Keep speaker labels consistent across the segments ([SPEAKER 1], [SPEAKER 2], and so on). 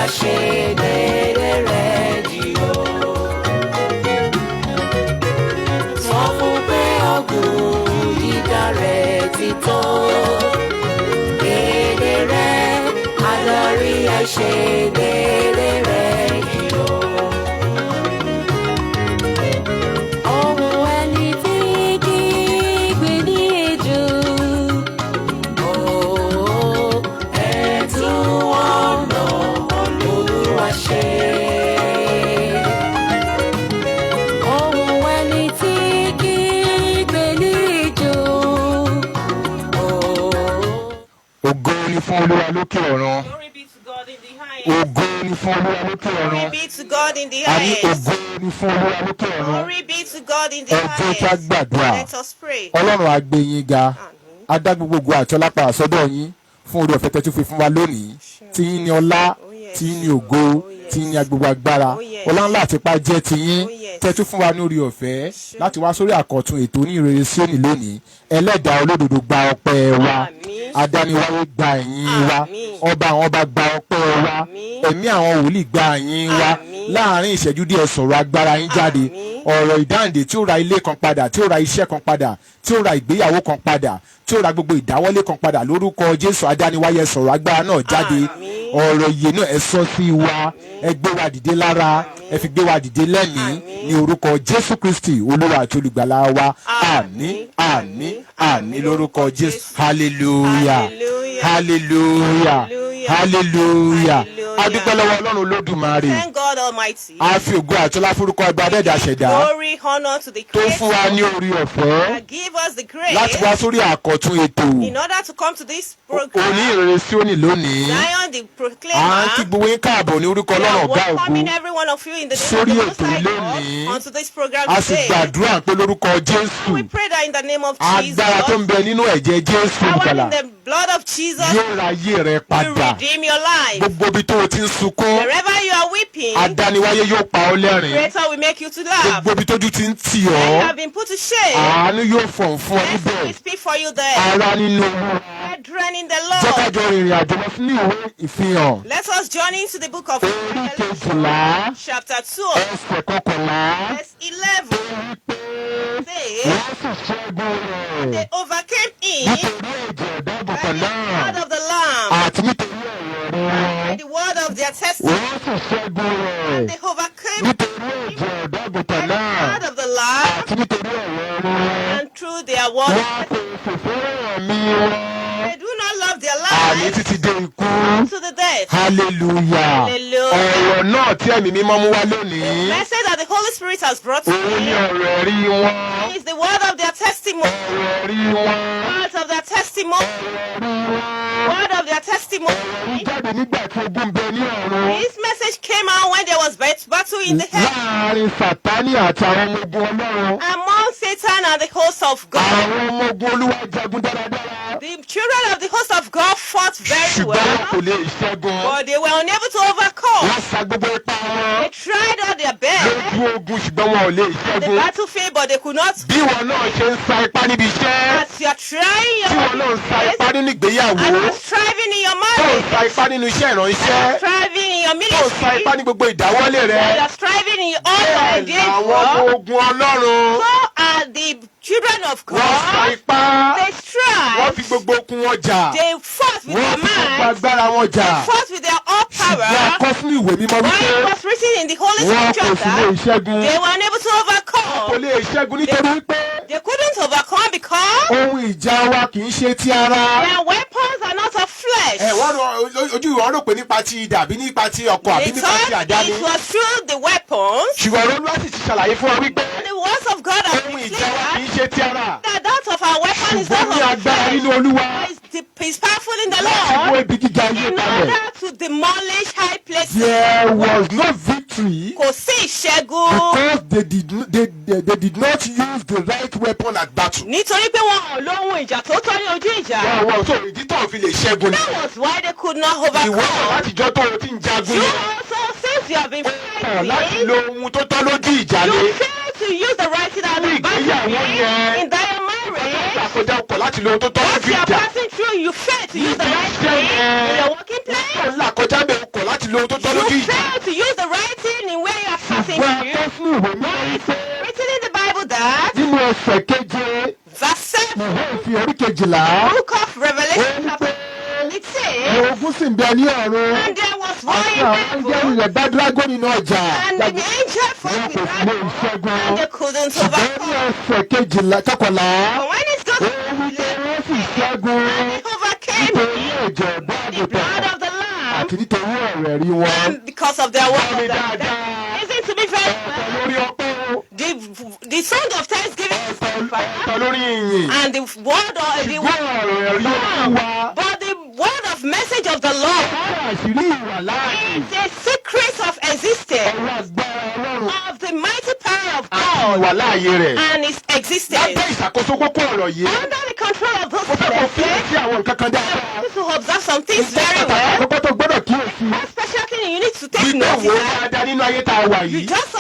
[SPEAKER 1] àṣedédé rẹ̀ jì ó. Sọ fún pé ọ̀gùn dídá rẹ̀ ti tó. Dédé rẹ̀ àlọ́rí àṣedédé rẹ̀ jì ó. Ohùn ẹni tí kígbe ní ejò.
[SPEAKER 2] Ògo ni fún Olúwa lókè ọ̀run.
[SPEAKER 1] Glory be to God in the highest.
[SPEAKER 2] Ògo ni fún Olúwa lókè ọ̀run.
[SPEAKER 1] Glory be to God in the
[SPEAKER 2] Àní
[SPEAKER 1] highest.
[SPEAKER 2] ògo ni fún Olúwa lókè ọ̀run.
[SPEAKER 1] Glory be to God in the
[SPEAKER 2] Ẹ jẹ́ kí a
[SPEAKER 1] highest.
[SPEAKER 2] gbàdúrà.
[SPEAKER 1] Let us pray.
[SPEAKER 2] Ọlọ́run á gbé yín ga. A dá gbogbo àti ọlápá àsọdọ̀ yín fún oore ọ̀fẹ́ tẹ́tú fi fún wa lónìí. Tí yín ni ọlá, tí yín ni ògo, tí yín ni agbègbè agbára. Ọlá ńlá àti ipá jẹ́ ti yín. Tẹ́tú fún wa ní oore ọ̀fẹ́ láti wá sórí àkọ́tún ètò Onihinrere Sioni lónìí. Ẹlẹ́dàá olódodo gba ọpẹ́ wa. Adániwáyé gba ẹ̀yìn wa. Ọba àwọn ọba gba ọpẹ́ wa. Ẹ̀mí àwọn wòlíì gba ẹ̀yìn wa. Láàárín ìṣẹ́jú díẹ̀ sọ̀rọ̀ agbára yín jáde. Ọ̀rọ̀ ìdáǹdè tí ó ra ilé kan padà, tí ó ra iṣẹ́ kan padà, tí ó ra ìgbéyàwó kan padà, tí ó ra gbogbo ìdáwọ́lé kan padà lórúkọ Jésù. Adániwáyé sọ̀rọ̀ agbára náà jáde. Ọ̀rọ̀ ìyè náà ẹ sọ sí wa. Ẹ gbé wa dìde lára. Ẹ fi gbé wa dìde lẹ́mìí ní orúkọ Jésù Kristi Olúwa àti olùgbàlà wa. Àmín, àmín, àmín lórúkọ Jésù. Hallelujah. Hallelujah. Hallelujah. A dúpẹ́ lọ́wọ́ Ọlọ́run Olódùmarè.
[SPEAKER 1] Thank God Almighty.
[SPEAKER 2] A fi ògo àti ọlá forúkọ ẹgbẹ́ adẹ́dàá ṣẹ̀dá
[SPEAKER 1] Glory, honor to the
[SPEAKER 2] tó fún wa ní
[SPEAKER 1] Creator.
[SPEAKER 2] orí ọ̀fẹ́
[SPEAKER 1] And give us the grace
[SPEAKER 2] láti wá sórí àkọ́tún ètò
[SPEAKER 1] in order to come to this program.
[SPEAKER 2] Onihinrere Sioni lónìí.
[SPEAKER 1] Zion the
[SPEAKER 2] À ń kí
[SPEAKER 1] proclaimer.
[SPEAKER 2] gbogbo yín káàbọ̀ ní orúkọ
[SPEAKER 1] We
[SPEAKER 2] Ọlọ́run
[SPEAKER 1] are
[SPEAKER 2] ọ̀gá ògo.
[SPEAKER 1] welcoming every one of you in the name of
[SPEAKER 2] Sórí
[SPEAKER 1] the Most
[SPEAKER 2] ètò
[SPEAKER 1] High
[SPEAKER 2] lónìí.
[SPEAKER 1] God onto this program
[SPEAKER 2] A sì
[SPEAKER 1] today.
[SPEAKER 2] gbàdúrà pé lórúkọ Jésù
[SPEAKER 1] We pray that in the name of
[SPEAKER 2] agbára tó ń
[SPEAKER 1] Jesus,
[SPEAKER 2] bẹ nínú ẹ̀jẹ̀ Jésù
[SPEAKER 1] power
[SPEAKER 2] ìgbàlà
[SPEAKER 1] in the blood of Jesus,
[SPEAKER 2] yóò ra ayé rẹ
[SPEAKER 1] will
[SPEAKER 2] padà.
[SPEAKER 1] redeem your life.
[SPEAKER 2] Gbogbo ibi tó o ti ń sunkún,
[SPEAKER 1] Wherever you are weeping,
[SPEAKER 2] adániwáyé yóò pa ọ́ lẹ́rìn.
[SPEAKER 1] Creator will make you to laugh.
[SPEAKER 2] Gbogbo ibi tójú ti ń tì
[SPEAKER 1] When you
[SPEAKER 2] ọ́,
[SPEAKER 1] have been put to shame,
[SPEAKER 2] àánú yóò fọ̀n fún ọ
[SPEAKER 1] mercy
[SPEAKER 2] níbẹ̀.
[SPEAKER 1] will speak for you there.
[SPEAKER 2] Ara nínú Olúwa.
[SPEAKER 1] Brethren in the
[SPEAKER 2] Jẹ́ ká
[SPEAKER 1] Lord,
[SPEAKER 2] jọ rìnrìn àjò lọ sínú ìwé ìfihàn.
[SPEAKER 1] let us journey into the book of
[SPEAKER 2] Orí
[SPEAKER 1] Revelation,
[SPEAKER 2] kejìlá,
[SPEAKER 1] chapter 12,
[SPEAKER 2] ẹsẹ̀ kọkànlá.
[SPEAKER 1] verse 11. Say,
[SPEAKER 2] Wọ́n sì ṣẹ́gun rẹ̀
[SPEAKER 1] they overcame him
[SPEAKER 2] nítorí ẹ̀jẹ̀
[SPEAKER 1] by
[SPEAKER 2] ọ̀dọ́gbọ̀n
[SPEAKER 1] the
[SPEAKER 2] náà
[SPEAKER 1] word of the Lamb,
[SPEAKER 2] àti nítorí ọ̀rọ̀
[SPEAKER 1] by
[SPEAKER 2] rẹ̀.
[SPEAKER 1] the word of their testimony.
[SPEAKER 2] Wọ́n sì ṣẹ́gun rẹ̀
[SPEAKER 1] They overcame
[SPEAKER 2] nítorí ẹ̀jẹ̀ ọ̀dọ́gbọ̀n
[SPEAKER 1] by the
[SPEAKER 2] náà
[SPEAKER 1] word of the Lamb
[SPEAKER 2] àti nítorí ọ̀rọ̀ rẹ̀.
[SPEAKER 1] and through their word.
[SPEAKER 2] Wọ́n kò sì fẹ́ràn mi wọn.
[SPEAKER 1] They do not love their
[SPEAKER 2] Àní
[SPEAKER 1] lives
[SPEAKER 2] títí dé ikú.
[SPEAKER 1] to the death.
[SPEAKER 2] Hallelujah.
[SPEAKER 1] Hallelujah.
[SPEAKER 2] Ọ̀rọ̀ náà tí ẹ̀mí mímọ́ mú wá lónìí.
[SPEAKER 1] Message that the Holy Spirit has brought to
[SPEAKER 2] Òun ni
[SPEAKER 1] me
[SPEAKER 2] ọ̀rọ̀ ẹ̀rí wọn.
[SPEAKER 1] is the word of their testimony.
[SPEAKER 2] Ọ̀rọ̀ ẹ̀rí wọn.
[SPEAKER 1] Words of their testimony.
[SPEAKER 2] Ọ̀rọ̀ ẹ̀rí wọn.
[SPEAKER 1] Word of their
[SPEAKER 2] Ọ̀rọ̀
[SPEAKER 1] testimony.
[SPEAKER 2] jáde nígbà tí ogun bẹ ní ọ̀run.
[SPEAKER 1] This message came out when there was battle in the heaven
[SPEAKER 2] Láàárín Sàtánì àti àwọn ọmọ ogun Ọlọ́run.
[SPEAKER 1] among Satan and the host of God.
[SPEAKER 2] Àwọn ọmọ ogun Olúwa jagun dáradára.
[SPEAKER 1] The children of the host of God fought very
[SPEAKER 2] Ṣùgbọ́n wọn kò
[SPEAKER 1] well,
[SPEAKER 2] lè ṣẹ́gun.
[SPEAKER 1] but they were unable to overcome.
[SPEAKER 2] Wọ́n sa gbogbo ipá
[SPEAKER 1] They
[SPEAKER 2] wọn
[SPEAKER 1] tried all their best
[SPEAKER 2] lójú ogun ṣùgbọ́n wọn ò lè
[SPEAKER 1] on the
[SPEAKER 2] ṣẹ́gun.
[SPEAKER 1] battlefield, but they could not.
[SPEAKER 2] Bí wọn náà ṣe ń sa ipá níbi iṣẹ́.
[SPEAKER 1] As you are trying
[SPEAKER 2] Tí wọn náà
[SPEAKER 1] your
[SPEAKER 2] ń sa
[SPEAKER 1] best,
[SPEAKER 2] ipá nínú ìgbéyàwó.
[SPEAKER 1] and you are striving in your
[SPEAKER 2] Tó ń
[SPEAKER 1] marriage,
[SPEAKER 2] sa ipá nínú iṣẹ́ ìránṣẹ́.
[SPEAKER 1] striving in your
[SPEAKER 2] Tó ń sa
[SPEAKER 1] ministry,
[SPEAKER 2] ipá ní gbogbo ìdáwọ́lé
[SPEAKER 1] and
[SPEAKER 2] rẹ̀.
[SPEAKER 1] you are striving in all your
[SPEAKER 2] Bẹ́ẹ̀
[SPEAKER 1] endeavor,
[SPEAKER 2] làwọn ọmọ ogun Ọlọ́run.
[SPEAKER 1] so are the children of
[SPEAKER 2] Wọ́n sa
[SPEAKER 1] God.
[SPEAKER 2] ipá.
[SPEAKER 1] They
[SPEAKER 2] Wọ́n fi
[SPEAKER 1] strive,
[SPEAKER 2] gbogbo okun wọn jà.
[SPEAKER 1] they fought with
[SPEAKER 2] Wọ́n
[SPEAKER 1] their
[SPEAKER 2] fi gbogbo
[SPEAKER 1] minds,
[SPEAKER 2] agbára wọn jà.
[SPEAKER 1] they fought with their all
[SPEAKER 2] Ṣùgbọ́n a
[SPEAKER 1] power.
[SPEAKER 2] kọ sínú ìwé mímọ́
[SPEAKER 1] When
[SPEAKER 2] wípé
[SPEAKER 1] it was written in the Holy
[SPEAKER 2] wọn kò
[SPEAKER 1] Scripture
[SPEAKER 2] sì lè
[SPEAKER 1] that
[SPEAKER 2] ṣẹ́gun.
[SPEAKER 1] they were unable to
[SPEAKER 2] Kò
[SPEAKER 1] overcome.
[SPEAKER 2] lè ṣẹ́gun nítorí wípé
[SPEAKER 1] They couldn't overcome because
[SPEAKER 2] ohun ìjà wa kì í ṣe ti ara.
[SPEAKER 1] their weapons are not of flesh.
[SPEAKER 2] Ojú ìwọ rò pé nípa ti idà àbí nípa ti ọkọ̀ àbí
[SPEAKER 1] They
[SPEAKER 2] nípa ti
[SPEAKER 1] thought
[SPEAKER 2] àdá ni.
[SPEAKER 1] it was through the weapons.
[SPEAKER 2] Ṣùgbọ́n Olúwa sì ti ṣàlàyé fún ọ wípé
[SPEAKER 1] The words of God are
[SPEAKER 2] ohun ìjà wa kì í ṣe ti ara.
[SPEAKER 1] that that of our weapon is
[SPEAKER 2] Ṣùgbọ́n
[SPEAKER 1] not
[SPEAKER 2] ní
[SPEAKER 1] of
[SPEAKER 2] agbára nínú
[SPEAKER 1] flesh.
[SPEAKER 2] Olúwa
[SPEAKER 1] Is powerful in the
[SPEAKER 2] láti wó
[SPEAKER 1] Lord
[SPEAKER 2] ibi gíga ayé
[SPEAKER 1] in
[SPEAKER 2] kalẹ̀.
[SPEAKER 1] order to demolish high places.
[SPEAKER 2] There was no victory
[SPEAKER 1] Kò sí ìṣẹ́gun
[SPEAKER 2] because they did not use the right weapon at battle.
[SPEAKER 1] nítorí pé wọn ò lóhun ìjà tó tọ́ ní ojú ìjà.
[SPEAKER 2] Wọ́n tó ìdí tó fi lè ṣẹ́gun ni.
[SPEAKER 1] That was why they could not
[SPEAKER 2] Ìwọ náà
[SPEAKER 1] overcome.
[SPEAKER 2] láti jọ́ tó o ti ń jagun
[SPEAKER 1] You
[SPEAKER 2] ni.
[SPEAKER 1] also, since you have been
[SPEAKER 2] Kàn láti
[SPEAKER 1] fighting,
[SPEAKER 2] lo ohun tó tọ́ lójú ìjà ni.
[SPEAKER 1] you fail to use the right thing at the
[SPEAKER 2] Ìgbéyàwó yẹn.
[SPEAKER 1] in that marriage.
[SPEAKER 2] Àkọjá ọkọ̀ láti lo ohun tó tọ́
[SPEAKER 1] What
[SPEAKER 2] lójú
[SPEAKER 1] you are
[SPEAKER 2] ìjà.
[SPEAKER 1] passing through, you fail to use the right thing in your working place.
[SPEAKER 2] Wọ́n là kọjá bẹ́ẹ̀ ọkọ̀ láti lo ohun tó tọ́ lójú
[SPEAKER 1] You
[SPEAKER 2] ìjà.
[SPEAKER 1] fail to use the right thing in where you are passing
[SPEAKER 2] ṣùgbọ́n
[SPEAKER 1] through.
[SPEAKER 2] akẹ́sùn ìwé mímọ́ wípé
[SPEAKER 1] Written in the Bible that
[SPEAKER 2] nínú ẹsẹ̀ keje
[SPEAKER 1] verse 7,
[SPEAKER 2] ìwé ìfi orí kejìlá
[SPEAKER 1] book of
[SPEAKER 2] ó
[SPEAKER 1] Revelation,
[SPEAKER 2] ní pé
[SPEAKER 1] it says,
[SPEAKER 2] ogun sì ń bẹ ní ọ̀run
[SPEAKER 1] and there was war
[SPEAKER 2] àti
[SPEAKER 1] in
[SPEAKER 2] àwọn áńgẹ́lì
[SPEAKER 1] heaven,
[SPEAKER 2] rẹ̀ bá dírágónì náà jà
[SPEAKER 1] and the angel fought with
[SPEAKER 2] wọn kò lè
[SPEAKER 1] dragon,
[SPEAKER 2] ṣẹ́gun.
[SPEAKER 1] and they couldn't
[SPEAKER 2] ṣùgbọ́n ní
[SPEAKER 1] overcome.
[SPEAKER 2] ẹsẹ̀ kejìlá kọkànlá
[SPEAKER 1] But when it got
[SPEAKER 2] ó
[SPEAKER 1] to
[SPEAKER 2] wí pé wọ́n sì ṣẹ́gun
[SPEAKER 1] and they overcame
[SPEAKER 2] nítorí
[SPEAKER 1] it,
[SPEAKER 2] ẹ̀jẹ̀
[SPEAKER 1] the blood
[SPEAKER 2] ìbáàgùtàn
[SPEAKER 1] of the Lamb,
[SPEAKER 2] àti nítorí ọ̀rọ̀ ẹ̀rí wọn.
[SPEAKER 1] and because of their word.
[SPEAKER 2] Bámi dáadáa
[SPEAKER 1] Listen to me very
[SPEAKER 2] ọ̀tọ̀
[SPEAKER 1] well.
[SPEAKER 2] lórí ọpẹ́ o,
[SPEAKER 1] The song of thanksgiving is
[SPEAKER 2] ọ̀tọ̀ lórí ìyìn.
[SPEAKER 1] and the word of the
[SPEAKER 2] Ṣùgbọ́n ọ̀rọ̀ ẹ̀rí Olúwa
[SPEAKER 1] but the word of message of the Lord
[SPEAKER 2] ọ̀rọ̀ àṣírí ìwà láàyè
[SPEAKER 1] is a secret of existence
[SPEAKER 2] ọ̀rọ̀ agbára Ọlọ́run
[SPEAKER 1] of the mighty power of
[SPEAKER 2] àti
[SPEAKER 1] God
[SPEAKER 2] ìwà láàyè rẹ̀.
[SPEAKER 1] and its existence.
[SPEAKER 2] Lábẹ́ ìṣàkóso kókó ọ̀rọ̀ yìí,
[SPEAKER 1] Under the control of those
[SPEAKER 2] mo fẹ́ kó
[SPEAKER 1] blessings,
[SPEAKER 2] kíyèsí àwọn nǹkan kan dáadáa.
[SPEAKER 1] to observe some things very
[SPEAKER 2] Pàtàkì
[SPEAKER 1] well.
[SPEAKER 2] àkọ́kọ́ tó gbọ́dọ̀ kíyèsí.
[SPEAKER 1] One special thing you need to take
[SPEAKER 2] Gbígbé
[SPEAKER 1] note
[SPEAKER 2] wo
[SPEAKER 1] is that
[SPEAKER 2] dáadáa nínú ayé tá a wà
[SPEAKER 1] you
[SPEAKER 2] yìí.
[SPEAKER 1] just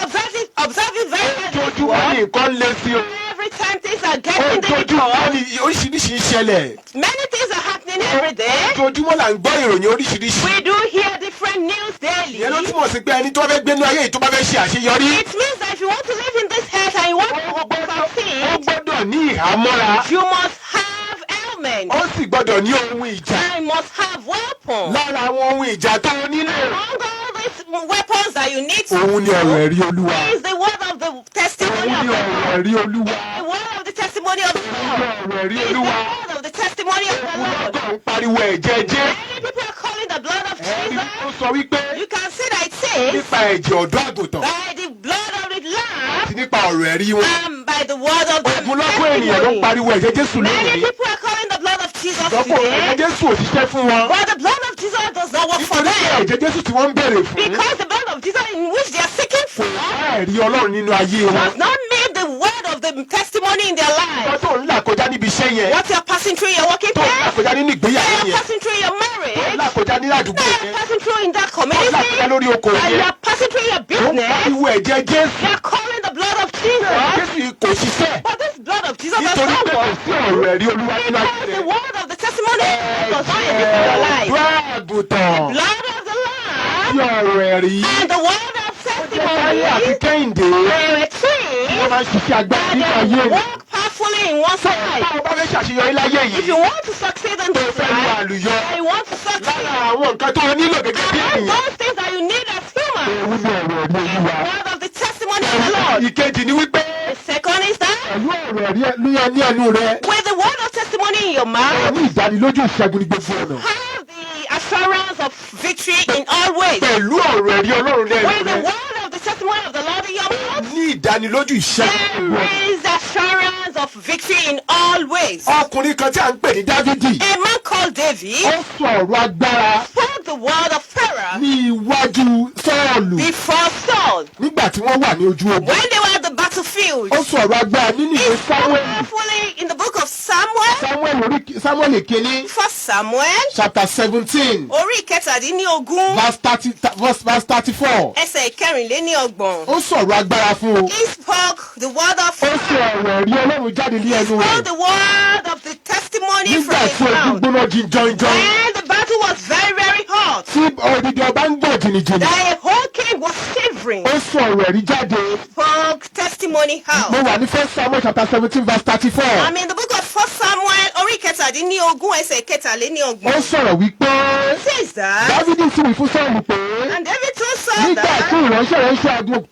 [SPEAKER 1] observe it very well.
[SPEAKER 2] Ojoojúmọ́ ni nǹkan lé sí o.
[SPEAKER 1] Every time things are getting
[SPEAKER 2] Ojoojúmọ́
[SPEAKER 1] difficult,
[SPEAKER 2] ni oríṣiríṣi ń ṣẹlẹ̀.
[SPEAKER 1] many things are happening every day.
[SPEAKER 2] Ojoojúmọ́ là ń gbọ́ ìròyìn oríṣiríṣi.
[SPEAKER 1] We do hear different news daily.
[SPEAKER 2] Ìyẹn ló túmọ̀ sí pé ẹni tó fẹ́ gbénú ayé yìí tó bá fẹ́ ṣe àṣeyọrí.
[SPEAKER 1] It means that if you want to live in this earth and you want
[SPEAKER 2] Ó
[SPEAKER 1] to
[SPEAKER 2] ó
[SPEAKER 1] succeed,
[SPEAKER 2] gbọ́dọ̀ ní ìhámọ́ra.
[SPEAKER 1] you must have elements.
[SPEAKER 2] Ó sì gbọ́dọ̀ ní ohun ìjà.
[SPEAKER 1] And you must have weapons.
[SPEAKER 2] Lára àwọn ohun ìjà tó nílò.
[SPEAKER 1] Among all these weapons that you need to
[SPEAKER 2] Òun ni ọ̀rọ̀ ẹ̀rí Olúwa.
[SPEAKER 1] is the word of the testimony
[SPEAKER 2] Òun
[SPEAKER 1] of
[SPEAKER 2] ni
[SPEAKER 1] the
[SPEAKER 2] ọ̀rọ̀
[SPEAKER 1] Lord.
[SPEAKER 2] ẹ̀rí Olúwa.
[SPEAKER 1] The word of the testimony of the
[SPEAKER 2] Òun ni
[SPEAKER 1] Lord.
[SPEAKER 2] ọ̀rọ̀ ẹ̀rí
[SPEAKER 1] Is the
[SPEAKER 2] Olúwa.
[SPEAKER 1] word of the testimony of the
[SPEAKER 2] Òun
[SPEAKER 1] Lord.
[SPEAKER 2] lọ́kàn ń pariwo ẹ̀jẹ̀ jẹ́.
[SPEAKER 1] Many people are calling the blood of
[SPEAKER 2] Ẹ̀rí tó
[SPEAKER 1] Jesus.
[SPEAKER 2] sọ wípé
[SPEAKER 1] You can see that it says
[SPEAKER 2] nípa ẹ̀jẹ̀ ọ̀dọ́ àgùntàn
[SPEAKER 1] by the blood of the Lamb
[SPEAKER 2] àti nípa ọ̀rọ̀ ẹ̀rí wọn.
[SPEAKER 1] and by the word of the
[SPEAKER 2] Ogunlọ́gọ̀ ènìyàn ló ń
[SPEAKER 1] testimony.
[SPEAKER 2] pariwo ẹ̀jẹ̀ Jésù
[SPEAKER 1] Many
[SPEAKER 2] lónìí.
[SPEAKER 1] people are calling the blood of Jesus
[SPEAKER 2] Ìdọ́pọ̀ ẹ̀jẹ̀
[SPEAKER 1] today.
[SPEAKER 2] Jésù ò ṣiṣẹ́ fún wọn.
[SPEAKER 1] But the blood of Jesus does not work for
[SPEAKER 2] Nítorí pé
[SPEAKER 1] them.
[SPEAKER 2] ẹ̀jẹ̀ Jésù tí wọ́n ń béèrè fún
[SPEAKER 1] Because the blood of Jesus in which they are seeking for
[SPEAKER 2] bá ẹ̀rí Ọlọ́run nínú ayé wọn.
[SPEAKER 1] does not mean the word of the testimony in their
[SPEAKER 2] Wọ́n
[SPEAKER 1] lives.
[SPEAKER 2] tó ń là kọjá níbi iṣẹ́ yẹn.
[SPEAKER 1] What you are passing through in your working
[SPEAKER 2] Tó ń là
[SPEAKER 1] place,
[SPEAKER 2] kọjá nínú ìgbéyàwó
[SPEAKER 1] you are
[SPEAKER 2] yẹn.
[SPEAKER 1] passing through in your
[SPEAKER 2] Tó ń
[SPEAKER 1] marriage,
[SPEAKER 2] là kọjá nínú àdúgbò
[SPEAKER 1] you are
[SPEAKER 2] yẹn.
[SPEAKER 1] passing through in that
[SPEAKER 2] Tó ń là kọjá
[SPEAKER 1] community,
[SPEAKER 2] lórí oko
[SPEAKER 1] and you
[SPEAKER 2] yẹn.
[SPEAKER 1] are passing through your
[SPEAKER 2] Ó ń
[SPEAKER 1] business.
[SPEAKER 2] pariwo ẹ̀jẹ̀ Jésù.
[SPEAKER 1] You are calling the blood of Jesus.
[SPEAKER 2] Jésù yìí kò ṣiṣẹ́.
[SPEAKER 1] But this blood of Jesus does
[SPEAKER 2] Nítorí
[SPEAKER 1] not
[SPEAKER 2] pé kò
[SPEAKER 1] work.
[SPEAKER 2] sí ọ̀rọ̀ ẹ̀rí Olúwa nínú ayé
[SPEAKER 1] Because
[SPEAKER 2] rẹ̀.
[SPEAKER 1] the word of the testimony does not exist in your life.
[SPEAKER 2] Ọ̀dọ́ àgùntàn
[SPEAKER 1] Blood of the
[SPEAKER 2] sí
[SPEAKER 1] Lamb
[SPEAKER 2] ọ̀rọ̀ ẹ̀rí.
[SPEAKER 1] and the word of
[SPEAKER 2] Táyé àti
[SPEAKER 1] testimony
[SPEAKER 2] Kẹ́hìndé
[SPEAKER 1] were a
[SPEAKER 2] wọ́n
[SPEAKER 1] twin
[SPEAKER 2] máa ń ṣiṣẹ́ agbára nínú
[SPEAKER 1] that
[SPEAKER 2] ayé
[SPEAKER 1] they
[SPEAKER 2] rẹ̀.
[SPEAKER 1] work powerfully in one side.
[SPEAKER 2] Báwo bá fẹ́ ṣàṣeyọrí láyé
[SPEAKER 1] If
[SPEAKER 2] yìí?
[SPEAKER 1] you want to succeed in
[SPEAKER 2] Tó
[SPEAKER 1] this
[SPEAKER 2] fẹ́ lu
[SPEAKER 1] life,
[SPEAKER 2] àlùyọ.
[SPEAKER 1] and you want to
[SPEAKER 2] Lára
[SPEAKER 1] succeed,
[SPEAKER 2] àwọn nǹkan tó nílò gẹ́gẹ́ bí
[SPEAKER 1] among
[SPEAKER 2] ènìyàn.
[SPEAKER 1] those things that you need as humans,
[SPEAKER 2] Òun ni ọ̀rọ̀ ẹ̀rí Olúwa.
[SPEAKER 1] word of the testimony of the Lord.
[SPEAKER 2] Ìkejì ni wípé
[SPEAKER 1] The second is that
[SPEAKER 2] pẹ̀lú ọ̀rọ̀ ẹ̀rí ní ẹnu rẹ̀.
[SPEAKER 1] with the word of testimony in your mouth,
[SPEAKER 2] Ní ìdánilójú ìṣẹ́gun ní gbogbo ọ̀nà.
[SPEAKER 1] have the assurance of victory in all ways.
[SPEAKER 2] Pẹ̀lú ọ̀rọ̀ ẹ̀rí Ọlọ́run lẹ́nu
[SPEAKER 1] With the
[SPEAKER 2] rẹ̀.
[SPEAKER 1] word of the testimony of the Lord in your mouth,
[SPEAKER 2] Ní ìdánilójú ìṣẹ́gun ní gbogbo ọ̀nà.
[SPEAKER 1] there is assurance of victory in all ways.
[SPEAKER 2] Ọkùnrin kan tí a ń pè ní Dávidi.
[SPEAKER 1] A man called David
[SPEAKER 2] Ó sọ ọ̀rọ̀ agbára
[SPEAKER 1] spoke the word of Pharaoh
[SPEAKER 2] ní iwájú Sọ́ọ̀lù
[SPEAKER 1] before Saul
[SPEAKER 2] nígbà tí wọ́n wà ní ojú ogun.
[SPEAKER 1] when they were at the battlefield.
[SPEAKER 2] Ó sọ ọ̀rọ̀ agbára nínú
[SPEAKER 1] He
[SPEAKER 2] ìwé
[SPEAKER 1] spoke
[SPEAKER 2] Sámúẹ́lì.
[SPEAKER 1] powerfully in the book of Samuel,
[SPEAKER 2] Sámúẹ́lì kìíní
[SPEAKER 1] First Samuel,
[SPEAKER 2] chapter 17
[SPEAKER 1] orí ìkẹtàdínlógún,
[SPEAKER 2] verse 34.
[SPEAKER 1] ẹsẹ̀ ìkẹrìnléníọgbọ̀n.
[SPEAKER 2] Ó sọ̀rọ̀ agbára fún o.
[SPEAKER 1] He spoke the word of
[SPEAKER 2] Ó sọ ọ̀rọ̀ ẹ̀rí Ọlọ́run jáde ní ẹnu
[SPEAKER 1] spoke
[SPEAKER 2] rẹ̀.
[SPEAKER 1] the word of the testimony from
[SPEAKER 2] Nígbà
[SPEAKER 1] his
[SPEAKER 2] tí ogun
[SPEAKER 1] mouth.
[SPEAKER 2] gbóná jìnjọ́njọ́n.
[SPEAKER 1] When the battle was very, very hot,
[SPEAKER 2] Tí odidi ọba ń gbọ̀ jìnnìjìnnì.
[SPEAKER 1] the whole king was shivering.
[SPEAKER 2] Ó sọ ọ̀rọ̀ ẹ̀rí jáde.
[SPEAKER 1] Spoke testimony
[SPEAKER 2] Mo
[SPEAKER 1] out.
[SPEAKER 2] wà ní 1 Samuel chapter 17 verse 34.
[SPEAKER 1] I'm in the book of First Samuel, orí ìkẹtàdínlógún, ẹsẹ̀
[SPEAKER 2] Ó
[SPEAKER 1] ìkẹtàléníọgbọ̀n.
[SPEAKER 2] sọ̀rọ̀ wípé
[SPEAKER 1] It says that,
[SPEAKER 2] Dávidi sì wí fún Sọ́ọ̀lù pé
[SPEAKER 1] and David told Saul
[SPEAKER 2] nígbà tí
[SPEAKER 1] that
[SPEAKER 2] ìránṣẹ́ rẹ̀ ń ṣe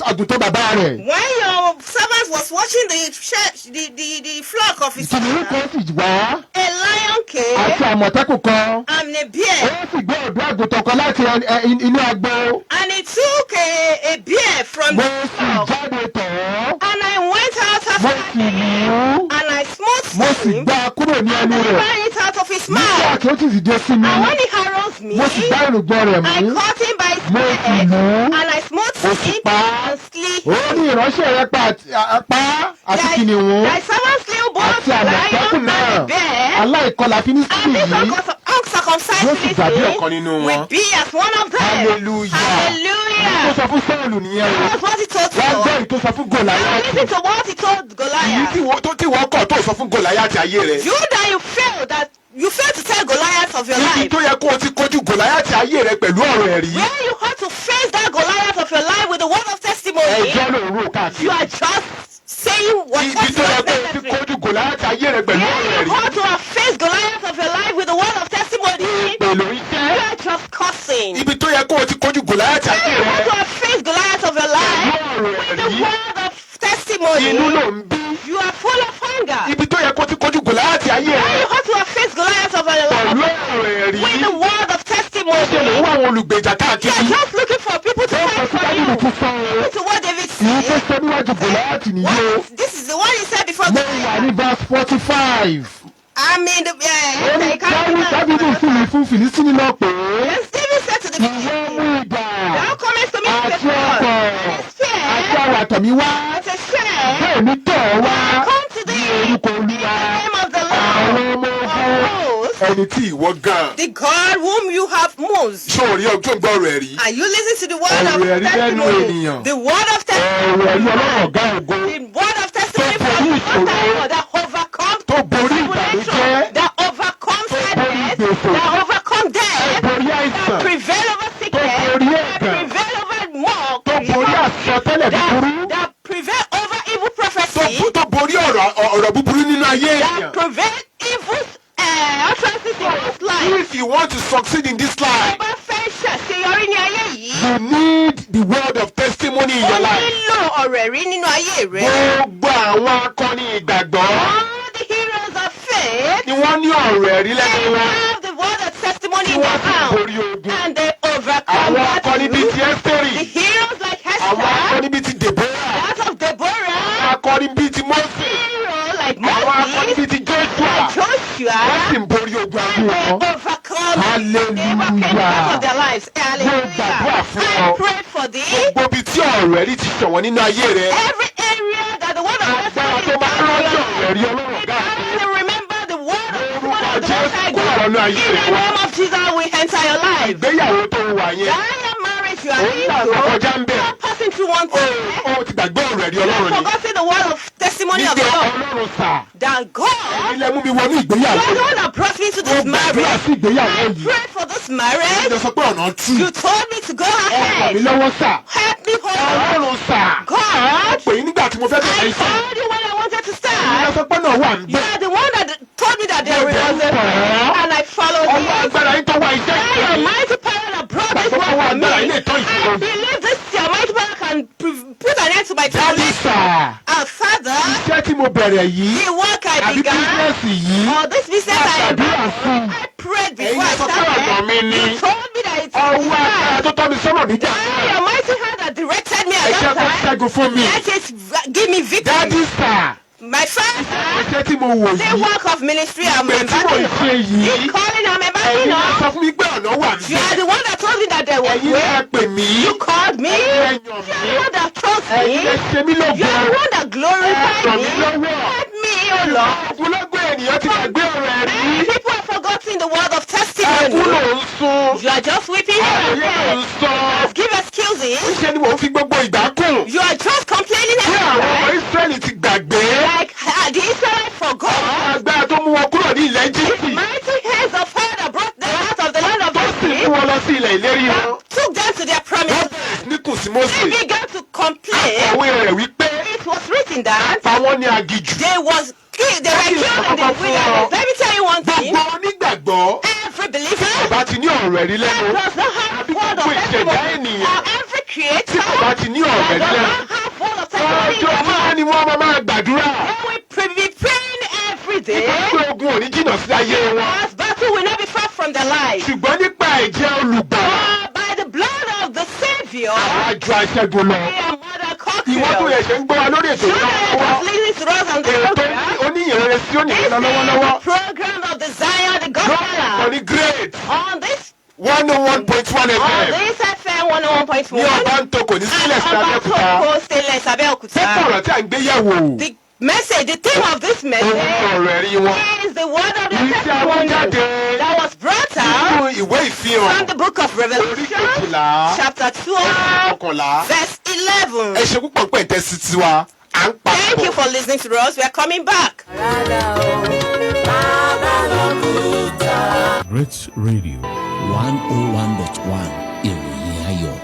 [SPEAKER 2] àgùntàn bàbá rẹ̀.
[SPEAKER 1] when your servant was watching the flock of his
[SPEAKER 2] Kìnìún kan
[SPEAKER 1] father,
[SPEAKER 2] sì wá
[SPEAKER 1] a lion
[SPEAKER 2] àti
[SPEAKER 1] came
[SPEAKER 2] àmọ̀tẹ́kùn kan.
[SPEAKER 1] and a
[SPEAKER 2] Ó
[SPEAKER 1] bear,
[SPEAKER 2] sì gbé ọ̀dọ́ àgùntàn kan láti inú agbo.
[SPEAKER 1] and he took a bear from
[SPEAKER 2] Mo
[SPEAKER 1] the
[SPEAKER 2] sì
[SPEAKER 1] flock,
[SPEAKER 2] jáde tọ̀ ọ́.
[SPEAKER 1] and I went out
[SPEAKER 2] Mo
[SPEAKER 1] after
[SPEAKER 2] sì
[SPEAKER 1] him,
[SPEAKER 2] lù ú.
[SPEAKER 1] and I
[SPEAKER 2] Mo
[SPEAKER 1] smote
[SPEAKER 2] sì
[SPEAKER 1] him,
[SPEAKER 2] gbá a kúrò ní ẹnu
[SPEAKER 1] and I
[SPEAKER 2] rẹ̀.
[SPEAKER 1] ran it out of his
[SPEAKER 2] Nígbà
[SPEAKER 1] mouth.
[SPEAKER 2] tí ó sì dìde sí mi,
[SPEAKER 1] And when he harrows me,
[SPEAKER 2] mo sì gbá irùngbọ̀n rẹ̀
[SPEAKER 1] I
[SPEAKER 2] mú.
[SPEAKER 1] caught him by his
[SPEAKER 2] Mo sì
[SPEAKER 1] neck,
[SPEAKER 2] lù ú.
[SPEAKER 1] and I smote
[SPEAKER 2] Mo sì
[SPEAKER 1] him
[SPEAKER 2] pa á.
[SPEAKER 1] and slew
[SPEAKER 2] Ó
[SPEAKER 1] him.
[SPEAKER 2] ní ìránṣẹ́ rẹ̀ pa á àti kìnìún
[SPEAKER 1] Thy servant slew both
[SPEAKER 2] àti
[SPEAKER 1] the
[SPEAKER 2] àmọ̀tẹ́kùn
[SPEAKER 1] lion
[SPEAKER 2] náà.
[SPEAKER 1] and the bear,
[SPEAKER 2] Aláìkọlà Fílístínì
[SPEAKER 1] and this
[SPEAKER 2] yìí
[SPEAKER 1] uncircumcised
[SPEAKER 2] yóò sì dàbí ọ̀kan
[SPEAKER 1] Philistine
[SPEAKER 2] nínú wọn.
[SPEAKER 1] will be as one of them.
[SPEAKER 2] Hallelujah. Tó
[SPEAKER 1] Hallelujah.
[SPEAKER 2] sọ fún Sọ́ọ̀lù nìyẹn o.
[SPEAKER 1] That's what he told
[SPEAKER 2] Wá gbọ́
[SPEAKER 1] Saul.
[SPEAKER 2] èyí tó sọ fún
[SPEAKER 1] Now
[SPEAKER 2] Gòláyátì.
[SPEAKER 1] listen to what he told
[SPEAKER 2] Èyí
[SPEAKER 1] Goliath.
[SPEAKER 2] tí wọ́n kọ̀ tó sọ fún Gòláyátì ayé rẹ̀.
[SPEAKER 1] You that you fail that You fail to tell Goliath of your
[SPEAKER 2] Ibi
[SPEAKER 1] life.
[SPEAKER 2] tó yẹ kó o ti kojú Gòláyátì ayé rẹ pẹ̀lú ọ̀rọ̀ ẹ̀rí.
[SPEAKER 1] Where you have to face that Goliath of your life with the word of testimony.
[SPEAKER 2] Ẹjọ́ ló ń rò
[SPEAKER 1] You
[SPEAKER 2] káàkiri.
[SPEAKER 1] are just saying what
[SPEAKER 2] Ibi tó yẹ kó o ti
[SPEAKER 1] necessary.
[SPEAKER 2] kojú Gòláyátì ayé rẹ pẹ̀lú
[SPEAKER 1] Where
[SPEAKER 2] ọ̀rọ̀
[SPEAKER 1] you
[SPEAKER 2] ẹ̀rí.
[SPEAKER 1] have to have faced Goliath of your life with the word of testimony.
[SPEAKER 2] Pẹ̀lú
[SPEAKER 1] You
[SPEAKER 2] iṣẹ́.
[SPEAKER 1] are just cursing.
[SPEAKER 2] Ibi tó yẹ kó o ti kojú Gòláyátì ayé
[SPEAKER 1] You have
[SPEAKER 2] rẹ
[SPEAKER 1] to have faced Goliath of your life with the word of testimony.
[SPEAKER 2] inú ló ń bí.
[SPEAKER 1] You are full of hunger.
[SPEAKER 2] Ibi tó yẹ kó o ti kojú Gòláyátì ayé
[SPEAKER 1] Where
[SPEAKER 2] rẹ
[SPEAKER 1] you have to have faced Goliath of your
[SPEAKER 2] pẹ̀lú
[SPEAKER 1] life
[SPEAKER 2] ọ̀rọ̀ ẹ̀rí.
[SPEAKER 1] with the word of testimony.
[SPEAKER 2] Ṣé ló ń wá àwọn olùgbèjà
[SPEAKER 1] You are
[SPEAKER 2] káàkiri?
[SPEAKER 1] just looking for people to fight for you.
[SPEAKER 2] Dábìlì ti sọ ọ́.
[SPEAKER 1] Listen to what David
[SPEAKER 2] Ìyí tó
[SPEAKER 1] said.
[SPEAKER 2] sọ níwájú Gòláyátì nìyí o.
[SPEAKER 1] What? This is the one he said before
[SPEAKER 2] Mo wà ní
[SPEAKER 1] Goliath.
[SPEAKER 2] verse 45.
[SPEAKER 1] I mean,
[SPEAKER 2] Dábìlì fún mi fún Fìlísítínì náà pé.
[SPEAKER 1] Yes, David said to the
[SPEAKER 2] Ìwọ
[SPEAKER 1] king,
[SPEAKER 2] mú ìdà
[SPEAKER 1] thou comest to me with a
[SPEAKER 2] àti ọkọ̀
[SPEAKER 1] sword,
[SPEAKER 2] àti àwàtọ̀ mi wá.
[SPEAKER 1] and a spear,
[SPEAKER 2] Bẹ́ẹ̀ mi tọ̀ ọ́ wá
[SPEAKER 1] come to
[SPEAKER 2] ní
[SPEAKER 1] thee
[SPEAKER 2] orúkọ
[SPEAKER 1] in the
[SPEAKER 2] Olúwa.
[SPEAKER 1] name of the
[SPEAKER 2] Àwọn
[SPEAKER 1] Lord
[SPEAKER 2] ọmọ
[SPEAKER 1] of
[SPEAKER 2] ogun.
[SPEAKER 1] hosts,
[SPEAKER 2] Ẹni tí ìwọ gan.
[SPEAKER 1] the God whom you have most.
[SPEAKER 2] Ṣé o rí ọjọ́ ìgbọ́ ọ̀rọ̀ ẹ̀rí?
[SPEAKER 1] And you listen to the word
[SPEAKER 2] Ọ̀rọ̀
[SPEAKER 1] of
[SPEAKER 2] ẹ̀rí lẹ́nu
[SPEAKER 1] testimony.
[SPEAKER 2] ènìyàn.
[SPEAKER 1] The word of
[SPEAKER 2] Ọ̀rọ̀ ẹ̀rí
[SPEAKER 1] testimony.
[SPEAKER 2] ọlọ́run ọ̀gá ògo.
[SPEAKER 1] The word of testimony
[SPEAKER 2] Tó
[SPEAKER 1] from
[SPEAKER 2] borí
[SPEAKER 1] the
[SPEAKER 2] ìṣòro.
[SPEAKER 1] Most that overcomes
[SPEAKER 2] Tó borí
[SPEAKER 1] tribulation,
[SPEAKER 2] ìbànújẹ́.
[SPEAKER 1] that overcomes sadness,
[SPEAKER 2] gbèsè.
[SPEAKER 1] that overcomes death,
[SPEAKER 2] Borí
[SPEAKER 1] that
[SPEAKER 2] àìsàn.
[SPEAKER 1] prevail over sickness,
[SPEAKER 2] borí
[SPEAKER 1] that
[SPEAKER 2] ẹ̀gàn.
[SPEAKER 1] prevail over more,
[SPEAKER 2] Tó borí àsọtẹ́lẹ̀ búburú.
[SPEAKER 1] that prevail over evil prophecy,
[SPEAKER 2] Tó borí ọ̀rọ̀ búburú nínú ayé
[SPEAKER 1] that
[SPEAKER 2] ènìyàn.
[SPEAKER 1] prevail evil utterances in this life.
[SPEAKER 2] If you want to succeed in this life,
[SPEAKER 1] Bá fẹ́ ṣàṣeyọrí ní ayé yìí,
[SPEAKER 2] you need the word of testimony in
[SPEAKER 1] ó
[SPEAKER 2] your life.
[SPEAKER 1] nílò ọ̀rọ̀ ẹ̀rí nínú ayé rẹ.
[SPEAKER 2] Gbogbo àwọn akọni ìgbàgbọ́
[SPEAKER 1] All the heroes of faith,
[SPEAKER 2] ni wọ́n ní ọ̀rọ̀ ẹ̀rí
[SPEAKER 1] they
[SPEAKER 2] lẹ́nu wọn.
[SPEAKER 1] have the word of testimony
[SPEAKER 2] Tí
[SPEAKER 1] in
[SPEAKER 2] wọ́n
[SPEAKER 1] their
[SPEAKER 2] sì
[SPEAKER 1] mouth,
[SPEAKER 2] borí ogun.
[SPEAKER 1] and they overcome
[SPEAKER 2] Àwọn
[SPEAKER 1] that.
[SPEAKER 2] akọni bíi ti
[SPEAKER 1] The
[SPEAKER 2] Ẹ́sítérì.
[SPEAKER 1] heroes like
[SPEAKER 2] Àwọn
[SPEAKER 1] Esther,
[SPEAKER 2] akọni bíi ti Dèbórà.
[SPEAKER 1] that of Deborah,
[SPEAKER 2] Akọni bíi ti Mósè.
[SPEAKER 1] hero like
[SPEAKER 2] Àwọn akọni
[SPEAKER 1] Moses,
[SPEAKER 2] bíi ti Jóṣúà.
[SPEAKER 1] like
[SPEAKER 2] Wọ́n sì
[SPEAKER 1] Joshua,
[SPEAKER 2] ń borí ogun ayé
[SPEAKER 1] and they
[SPEAKER 2] wọn.
[SPEAKER 1] overcome the
[SPEAKER 2] Hallelujah.
[SPEAKER 1] evil of their lives.
[SPEAKER 2] gbàdúrà
[SPEAKER 1] Hallelujah.
[SPEAKER 2] fún
[SPEAKER 1] I
[SPEAKER 2] ọ.
[SPEAKER 1] prayed for thee.
[SPEAKER 2] Gbogbo ibi tí ọ̀rọ̀ ẹ̀rí ti ṣọ̀wọ́n nínú ayé rẹ.
[SPEAKER 1] Every area that the word of
[SPEAKER 2] Agbára
[SPEAKER 1] testimony
[SPEAKER 2] tó
[SPEAKER 1] is
[SPEAKER 2] máa ń
[SPEAKER 1] down
[SPEAKER 2] rántí
[SPEAKER 1] to
[SPEAKER 2] ọ̀rọ̀ ẹ̀rí
[SPEAKER 1] your
[SPEAKER 2] Ọlọ́run ọ̀gá àti
[SPEAKER 1] and remember the word of
[SPEAKER 2] orúkọ
[SPEAKER 1] testimony of the Most
[SPEAKER 2] Jésù
[SPEAKER 1] High
[SPEAKER 2] kó
[SPEAKER 1] God.
[SPEAKER 2] wọnú ayé
[SPEAKER 1] In
[SPEAKER 2] rẹ
[SPEAKER 1] the
[SPEAKER 2] wá.
[SPEAKER 1] name of Jesus, we enter your life.
[SPEAKER 2] Ìgbéyàwó tó ń wà yẹn.
[SPEAKER 1] That marriage you are
[SPEAKER 2] Òun náà
[SPEAKER 1] into,
[SPEAKER 2] lọ kọjá ń bẹ̀.
[SPEAKER 1] you are passing through one thing.
[SPEAKER 2] Ó ti gbàgbé ọ̀rọ̀ ẹ̀rí
[SPEAKER 1] You
[SPEAKER 2] Ọlọ́run
[SPEAKER 1] have
[SPEAKER 2] ni.
[SPEAKER 1] forgotten the word of testimony of
[SPEAKER 2] Nígbà
[SPEAKER 1] the Lord.
[SPEAKER 2] Ọlọ́run sà.
[SPEAKER 1] That God,
[SPEAKER 2] Ilé mú mi wọnú
[SPEAKER 1] you
[SPEAKER 2] ìgbéyàwó.
[SPEAKER 1] are the one that brought me to
[SPEAKER 2] Mo
[SPEAKER 1] this
[SPEAKER 2] gbàdúrà
[SPEAKER 1] marriage.
[SPEAKER 2] sí ìgbéyàwó
[SPEAKER 1] I
[SPEAKER 2] yìí.
[SPEAKER 1] prayed for this marriage.
[SPEAKER 2] Ìjọ sọ pé ọ̀nà tú.
[SPEAKER 1] You told me to go
[SPEAKER 2] Ẹ ràn
[SPEAKER 1] ahead.
[SPEAKER 2] mí lọ́wọ́ sà.
[SPEAKER 1] Help me hold on.
[SPEAKER 2] Ọlọ́run sà.
[SPEAKER 1] God,
[SPEAKER 2] Pè é nígbà tí mo fẹ́ bẹ̀rẹ̀
[SPEAKER 1] I
[SPEAKER 2] iṣẹ́.
[SPEAKER 1] told you when I wanted to
[SPEAKER 2] Ìjọ
[SPEAKER 1] start.
[SPEAKER 2] sọ pé náà wà ń
[SPEAKER 1] You
[SPEAKER 2] gbé.
[SPEAKER 1] are the one that told me that there was a and I followed
[SPEAKER 2] Ọwọ́
[SPEAKER 1] you.
[SPEAKER 2] agbára yín tó wá iṣẹ́
[SPEAKER 1] Now your
[SPEAKER 2] ìgbéyàwó.
[SPEAKER 1] mighty power that brought this
[SPEAKER 2] Gbàgbọ́
[SPEAKER 1] word
[SPEAKER 2] fọwọ́
[SPEAKER 1] for me.
[SPEAKER 2] agbára ilé ìtọ́ ìṣòro.
[SPEAKER 1] I believe this your mighty power can put an end to my
[SPEAKER 2] Dádì
[SPEAKER 1] tribulation.
[SPEAKER 2] sà.
[SPEAKER 1] Our Father,
[SPEAKER 2] Iṣẹ́ tí mo bẹ̀rẹ̀ yìí.
[SPEAKER 1] the work I
[SPEAKER 2] Àbí
[SPEAKER 1] began,
[SPEAKER 2] bísíǹsì yìí.
[SPEAKER 1] or this business I
[SPEAKER 2] Gbàdúrà
[SPEAKER 1] began,
[SPEAKER 2] fún.
[SPEAKER 1] I prayed
[SPEAKER 2] Ẹ̀yin
[SPEAKER 1] before I
[SPEAKER 2] sọ pé ọ̀nà mi
[SPEAKER 1] started.
[SPEAKER 2] ni.
[SPEAKER 1] You told me that it's
[SPEAKER 2] Ọwọ́ agbára
[SPEAKER 1] right.
[SPEAKER 2] tó tọ́ mi sọ́nà nígbà
[SPEAKER 1] Now
[SPEAKER 2] náà.
[SPEAKER 1] your mighty hand that directed me
[SPEAKER 2] Ẹ
[SPEAKER 1] at
[SPEAKER 2] jẹ́
[SPEAKER 1] that
[SPEAKER 2] kó
[SPEAKER 1] time,
[SPEAKER 2] ṣẹ́gun fún mi.
[SPEAKER 1] let it give me victory.
[SPEAKER 2] Dádì sà.
[SPEAKER 1] My Father,
[SPEAKER 2] Iṣẹ́ tí mo wò
[SPEAKER 1] the
[SPEAKER 2] yìí.
[SPEAKER 1] work of ministry I'm
[SPEAKER 2] Ìpè tí mo
[SPEAKER 1] embarking
[SPEAKER 2] ṣe
[SPEAKER 1] on.
[SPEAKER 2] yìí.
[SPEAKER 1] The calling I'm embarking
[SPEAKER 2] Ẹ̀yin lẹ sọ
[SPEAKER 1] on.
[SPEAKER 2] fún mi pé ọ̀nà wà
[SPEAKER 1] You are
[SPEAKER 2] níbẹ̀.
[SPEAKER 1] the one that told me that there was
[SPEAKER 2] Ẹ̀yin
[SPEAKER 1] way.
[SPEAKER 2] lẹ pè mí.
[SPEAKER 1] You called me.
[SPEAKER 2] Ẹ̀yin
[SPEAKER 1] You
[SPEAKER 2] lẹ
[SPEAKER 1] are
[SPEAKER 2] yàn
[SPEAKER 1] the
[SPEAKER 2] mí.
[SPEAKER 1] one that chose me.
[SPEAKER 2] Ẹ̀yin lẹ ṣe mí
[SPEAKER 1] You
[SPEAKER 2] lógo.
[SPEAKER 1] are the one that glorified
[SPEAKER 2] Ràn
[SPEAKER 1] me.
[SPEAKER 2] mí lọ́wọ́.
[SPEAKER 1] Help me, oh Lord.
[SPEAKER 2] Ogunlọ́gbọ̀n ènìyàn ti gbàgbé ọ̀rọ̀ ẹ̀rí.
[SPEAKER 1] Many people have forgotten the word of
[SPEAKER 2] Ẹkún
[SPEAKER 1] testimony.
[SPEAKER 2] ló ń sun.
[SPEAKER 1] You are just weeping here and
[SPEAKER 2] Àròyé ló
[SPEAKER 1] there.
[SPEAKER 2] ń sọ.
[SPEAKER 1] Just give excuses.
[SPEAKER 2] Ṣé ni mò ń fi gbogbo ìgbà kùn?
[SPEAKER 1] You are just complaining
[SPEAKER 2] Bí
[SPEAKER 1] every
[SPEAKER 2] àwọn ọmọ
[SPEAKER 1] time.
[SPEAKER 2] Ísírẹ́lì ti gbàgbé.
[SPEAKER 1] Like the Israelites forgot.
[SPEAKER 2] Agbára tó mú wọn kúrò ní ilẹ̀ Íjíbítì.
[SPEAKER 1] Mighty hands of fire that brought them out of the land of
[SPEAKER 2] Tó sì mú
[SPEAKER 1] Egypt
[SPEAKER 2] wọn lọ sí ilẹ̀ ìlérí wọn.
[SPEAKER 1] took them to their promised
[SPEAKER 2] Wọ́n
[SPEAKER 1] land.
[SPEAKER 2] ní kù sí Mósè.
[SPEAKER 1] They began to complain.
[SPEAKER 2] Àwọn rẹ̀ wípé
[SPEAKER 1] It was written that
[SPEAKER 2] àwọn ni aginjù.
[SPEAKER 1] they were killed in the wilderness. Let me tell you one thing.
[SPEAKER 2] Gbogbo onígbàgbọ́
[SPEAKER 1] Every believer
[SPEAKER 2] bá ti ní ọ̀rọ̀ ẹ̀rí lẹ́nu.
[SPEAKER 1] that does not have word of
[SPEAKER 2] Gbogbo ìṣẹ̀dá
[SPEAKER 1] testimony,
[SPEAKER 2] ènìyàn
[SPEAKER 1] or every creator
[SPEAKER 2] tí kò bá ti ní ọ̀rọ̀
[SPEAKER 1] that
[SPEAKER 2] ẹ̀rí
[SPEAKER 1] does
[SPEAKER 2] lẹ́nu.
[SPEAKER 1] not have word of testimony in
[SPEAKER 2] Ọjọ́
[SPEAKER 1] their
[SPEAKER 2] máa
[SPEAKER 1] mouth,
[SPEAKER 2] ni wọ́n máa gbàdúrà.
[SPEAKER 1] they will be praying every day.
[SPEAKER 2] Pé ogun ò ní jìnnà sí ayé wọn.
[SPEAKER 1] God's battle will not be far from their life.
[SPEAKER 2] Ṣùgbọ́n nípa ẹ̀jẹ̀ olùgbàlà.
[SPEAKER 1] By the blood of the Savior,
[SPEAKER 2] Àjọ aṣẹ́gun lọ.
[SPEAKER 1] we are more than
[SPEAKER 2] Ìwọ́n tó
[SPEAKER 1] conquerors.
[SPEAKER 2] yẹ ṣe ń gbọ́ wa lórí ètò
[SPEAKER 1] Through
[SPEAKER 2] ìlú
[SPEAKER 1] the
[SPEAKER 2] lọ́wọ́.
[SPEAKER 1] leading to us on the
[SPEAKER 2] Ètò
[SPEAKER 1] program,
[SPEAKER 2] Oníhinrere Sioni
[SPEAKER 1] this
[SPEAKER 2] lọ lọ́wọ́lọ́wọ́.
[SPEAKER 1] is the program of the Zion, the
[SPEAKER 2] Lórí
[SPEAKER 1] gospel.
[SPEAKER 2] ìkànnì Great
[SPEAKER 1] On this
[SPEAKER 2] 101.1 FM.
[SPEAKER 1] FM 101.1
[SPEAKER 2] Ní ọba ń tokò ní sílẹ̀ sí Abẹ́òkúta.
[SPEAKER 1] Toko Stainless Abẹ́òkúta.
[SPEAKER 2] Kókó ọ̀rọ̀ tí à ń gbé yẹ̀wò.
[SPEAKER 1] The message, the theme of this
[SPEAKER 2] Ohun
[SPEAKER 1] message
[SPEAKER 2] ọ̀rọ̀ ẹ̀rí wọn.
[SPEAKER 1] is the word of the
[SPEAKER 2] Ìwé tí a mú
[SPEAKER 1] testimony
[SPEAKER 2] jáde
[SPEAKER 1] that was brought out
[SPEAKER 2] nínú ìwé ìfihàn.
[SPEAKER 1] from the book of
[SPEAKER 2] Orí
[SPEAKER 1] Revelation,
[SPEAKER 2] kejìlá.
[SPEAKER 1] chapter 12,
[SPEAKER 2] Ọkànlá.
[SPEAKER 1] verse 11.
[SPEAKER 2] Ẹ ṣe púpọ̀ pẹ̀ tẹ́sí tiwa. À ń
[SPEAKER 1] Thank you
[SPEAKER 2] papọ̀.
[SPEAKER 1] for listening to us. We are coming back.
[SPEAKER 3] Rárá o, bàbá ló kù Great Radio
[SPEAKER 4] 101.1 ìròyìn ayọ̀.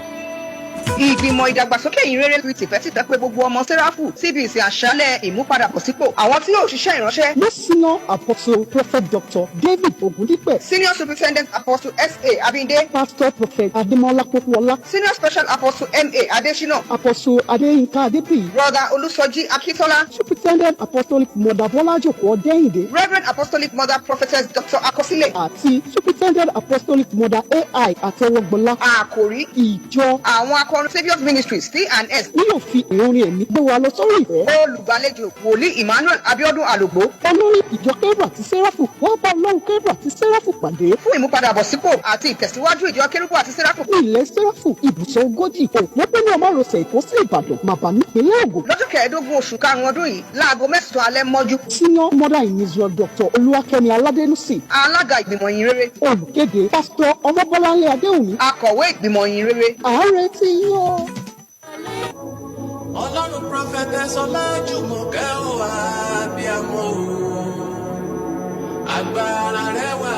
[SPEAKER 5] Ìgbìmọ̀ ìdàgbàsókè ìhìnrere fi tìfẹ́tìfẹ́ pé gbogbo ọmọ sẹ́ráfù síbi ìsìn àṣálẹ̀ ìmúpadàbọ̀sípò àwọn tí yóò ṣiṣẹ́ ìránṣẹ́.
[SPEAKER 6] Most senior apostle prophet Dr. David Ogundipe,
[SPEAKER 5] Senior Superintendent Apostle S.A. Abinde,
[SPEAKER 6] Pastor Prophet Ademola Pokuola,
[SPEAKER 5] Senior Special Apostle M.A. Adesina,
[SPEAKER 6] Apostle Adeyinka Adebi,
[SPEAKER 5] Brother Olusoji Akitola,
[SPEAKER 6] Superintendent Apostolic Mother Bolajoko Odeyinde,
[SPEAKER 5] Reverend Apostolic Mother Prophetess Dr. Akosile,
[SPEAKER 6] àti Superintendent Apostolic Mother A.I. Atẹwọgbọlá.
[SPEAKER 5] Àkòrí
[SPEAKER 6] Ìjọ
[SPEAKER 5] àwọn akọrin Saviour's Ministries C&S
[SPEAKER 6] ní yóò fi ìròyìn ẹ̀mí gbé wa lọ sórí ìfẹ́.
[SPEAKER 5] olùgbàlejò wòlíì Emmanuel Abiodun Alogbo
[SPEAKER 6] Olórí ìjọ Kérúbù àti Séráfù wọ́n bá Ọlọ́run Kérúbù àti Séráfù pàdé.
[SPEAKER 5] fún ìmúpadàbọ̀sípò àti ìtẹ̀síwájú ìjọ Kérúbù àti Séráfù
[SPEAKER 6] Ní ilẹ̀ Séráfù ibùsọ̀ ogójì òpópónà márosẹ̀ Èkó sí Ìbàdàn Màbà nípínlẹ̀ Ògùn.
[SPEAKER 5] lọ́jọ́ kẹẹ̀ẹ́dógún oṣù karùn-ún ọdún yìí láago 9 alẹ́ mọ́jú.
[SPEAKER 6] Senior Mother in Israel Dr. Olúwakẹ́mi Aládénúsì.
[SPEAKER 5] Alága ìgbìmọ̀ ìhìnrere,
[SPEAKER 6] Olùkéde Pásítọ̀ Ọmọbọ́láńlé Adéwùmí.
[SPEAKER 5] akọ̀wé ìgbìmọ̀ ìhìnrere.
[SPEAKER 6] Ààrẹ ti yọ.
[SPEAKER 1] Ọlọ́run Prophetess Ọlájùmọ̀kẹ́ ò wá bí amọ̀ agbára rẹ̀ wá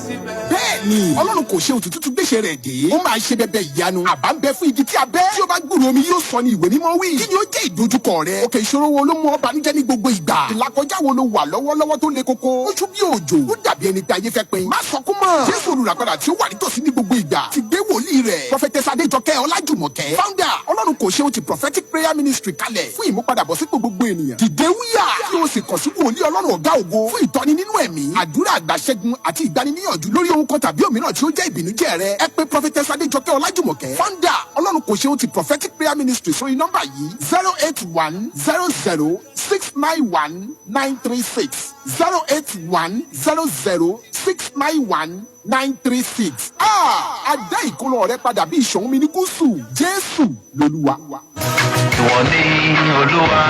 [SPEAKER 1] síbẹ̀.
[SPEAKER 7] Bẹ́ẹ̀ni, Ọlọ́run kò ṣe òtútù tún gbèsè rẹ̀ dé. Ó máa ṣe bẹbẹ ìyanu. Àbá ń bẹ fún igi tí a bẹ́. Tí ó bá gbúròó omi yóò sọ ní ìwé mímọ́ wí. Kí ni ó jẹ́ ìdojúkọ rẹ? Òkè ìṣòro wo ló mú ọ banújẹ́ ní gbogbo ìgbà? Ìlàkọjá wo ló wà lọ́wọ́lọ́wọ́ tó le koko? Ó ṣú bí òjò. Ó dàbí ẹni pé ayé fẹ́ pin. Má sọkún mọ́. Jésù olùràpadà tí ó wà nítòsí ní gbogbo ìgbà. Ti gbé wòlíì rẹ̀. Prophetess Adéjọkẹ́ Ọlájùmọ̀kẹ́. Founder Ọlọ́run kò ṣe ti prophetic prayer ministry kalẹ̀ fún ìmúpadàbọ̀sípò gbogbo ènìyàn. Dìde wúyà. Kí o sì kàn sí wòlíì Ọlọ́run ọ̀gá ògo fún ìtọ́ni nínú ẹ̀mí. Àdúrà àgbàṣẹ́gun àti ìgbaniníyànjú lórí ohun kan tàbí òmíràn tí ó jẹ́ ìbìnújẹ́ rẹ. Ẹ pè Prophetess Adéjọkẹ́ Ọlájùmọ̀kẹ́. Founder Ọlọ́run kò ṣe ti prophetic prayer ministry sórí nọ́mbà yìí 08100691936 08100691936. Adá ìkólọ rẹ padà bí ìṣòwò mi ní gúúsù. Jésù lolúwa.
[SPEAKER 8] Ìwọ ni Olúwa.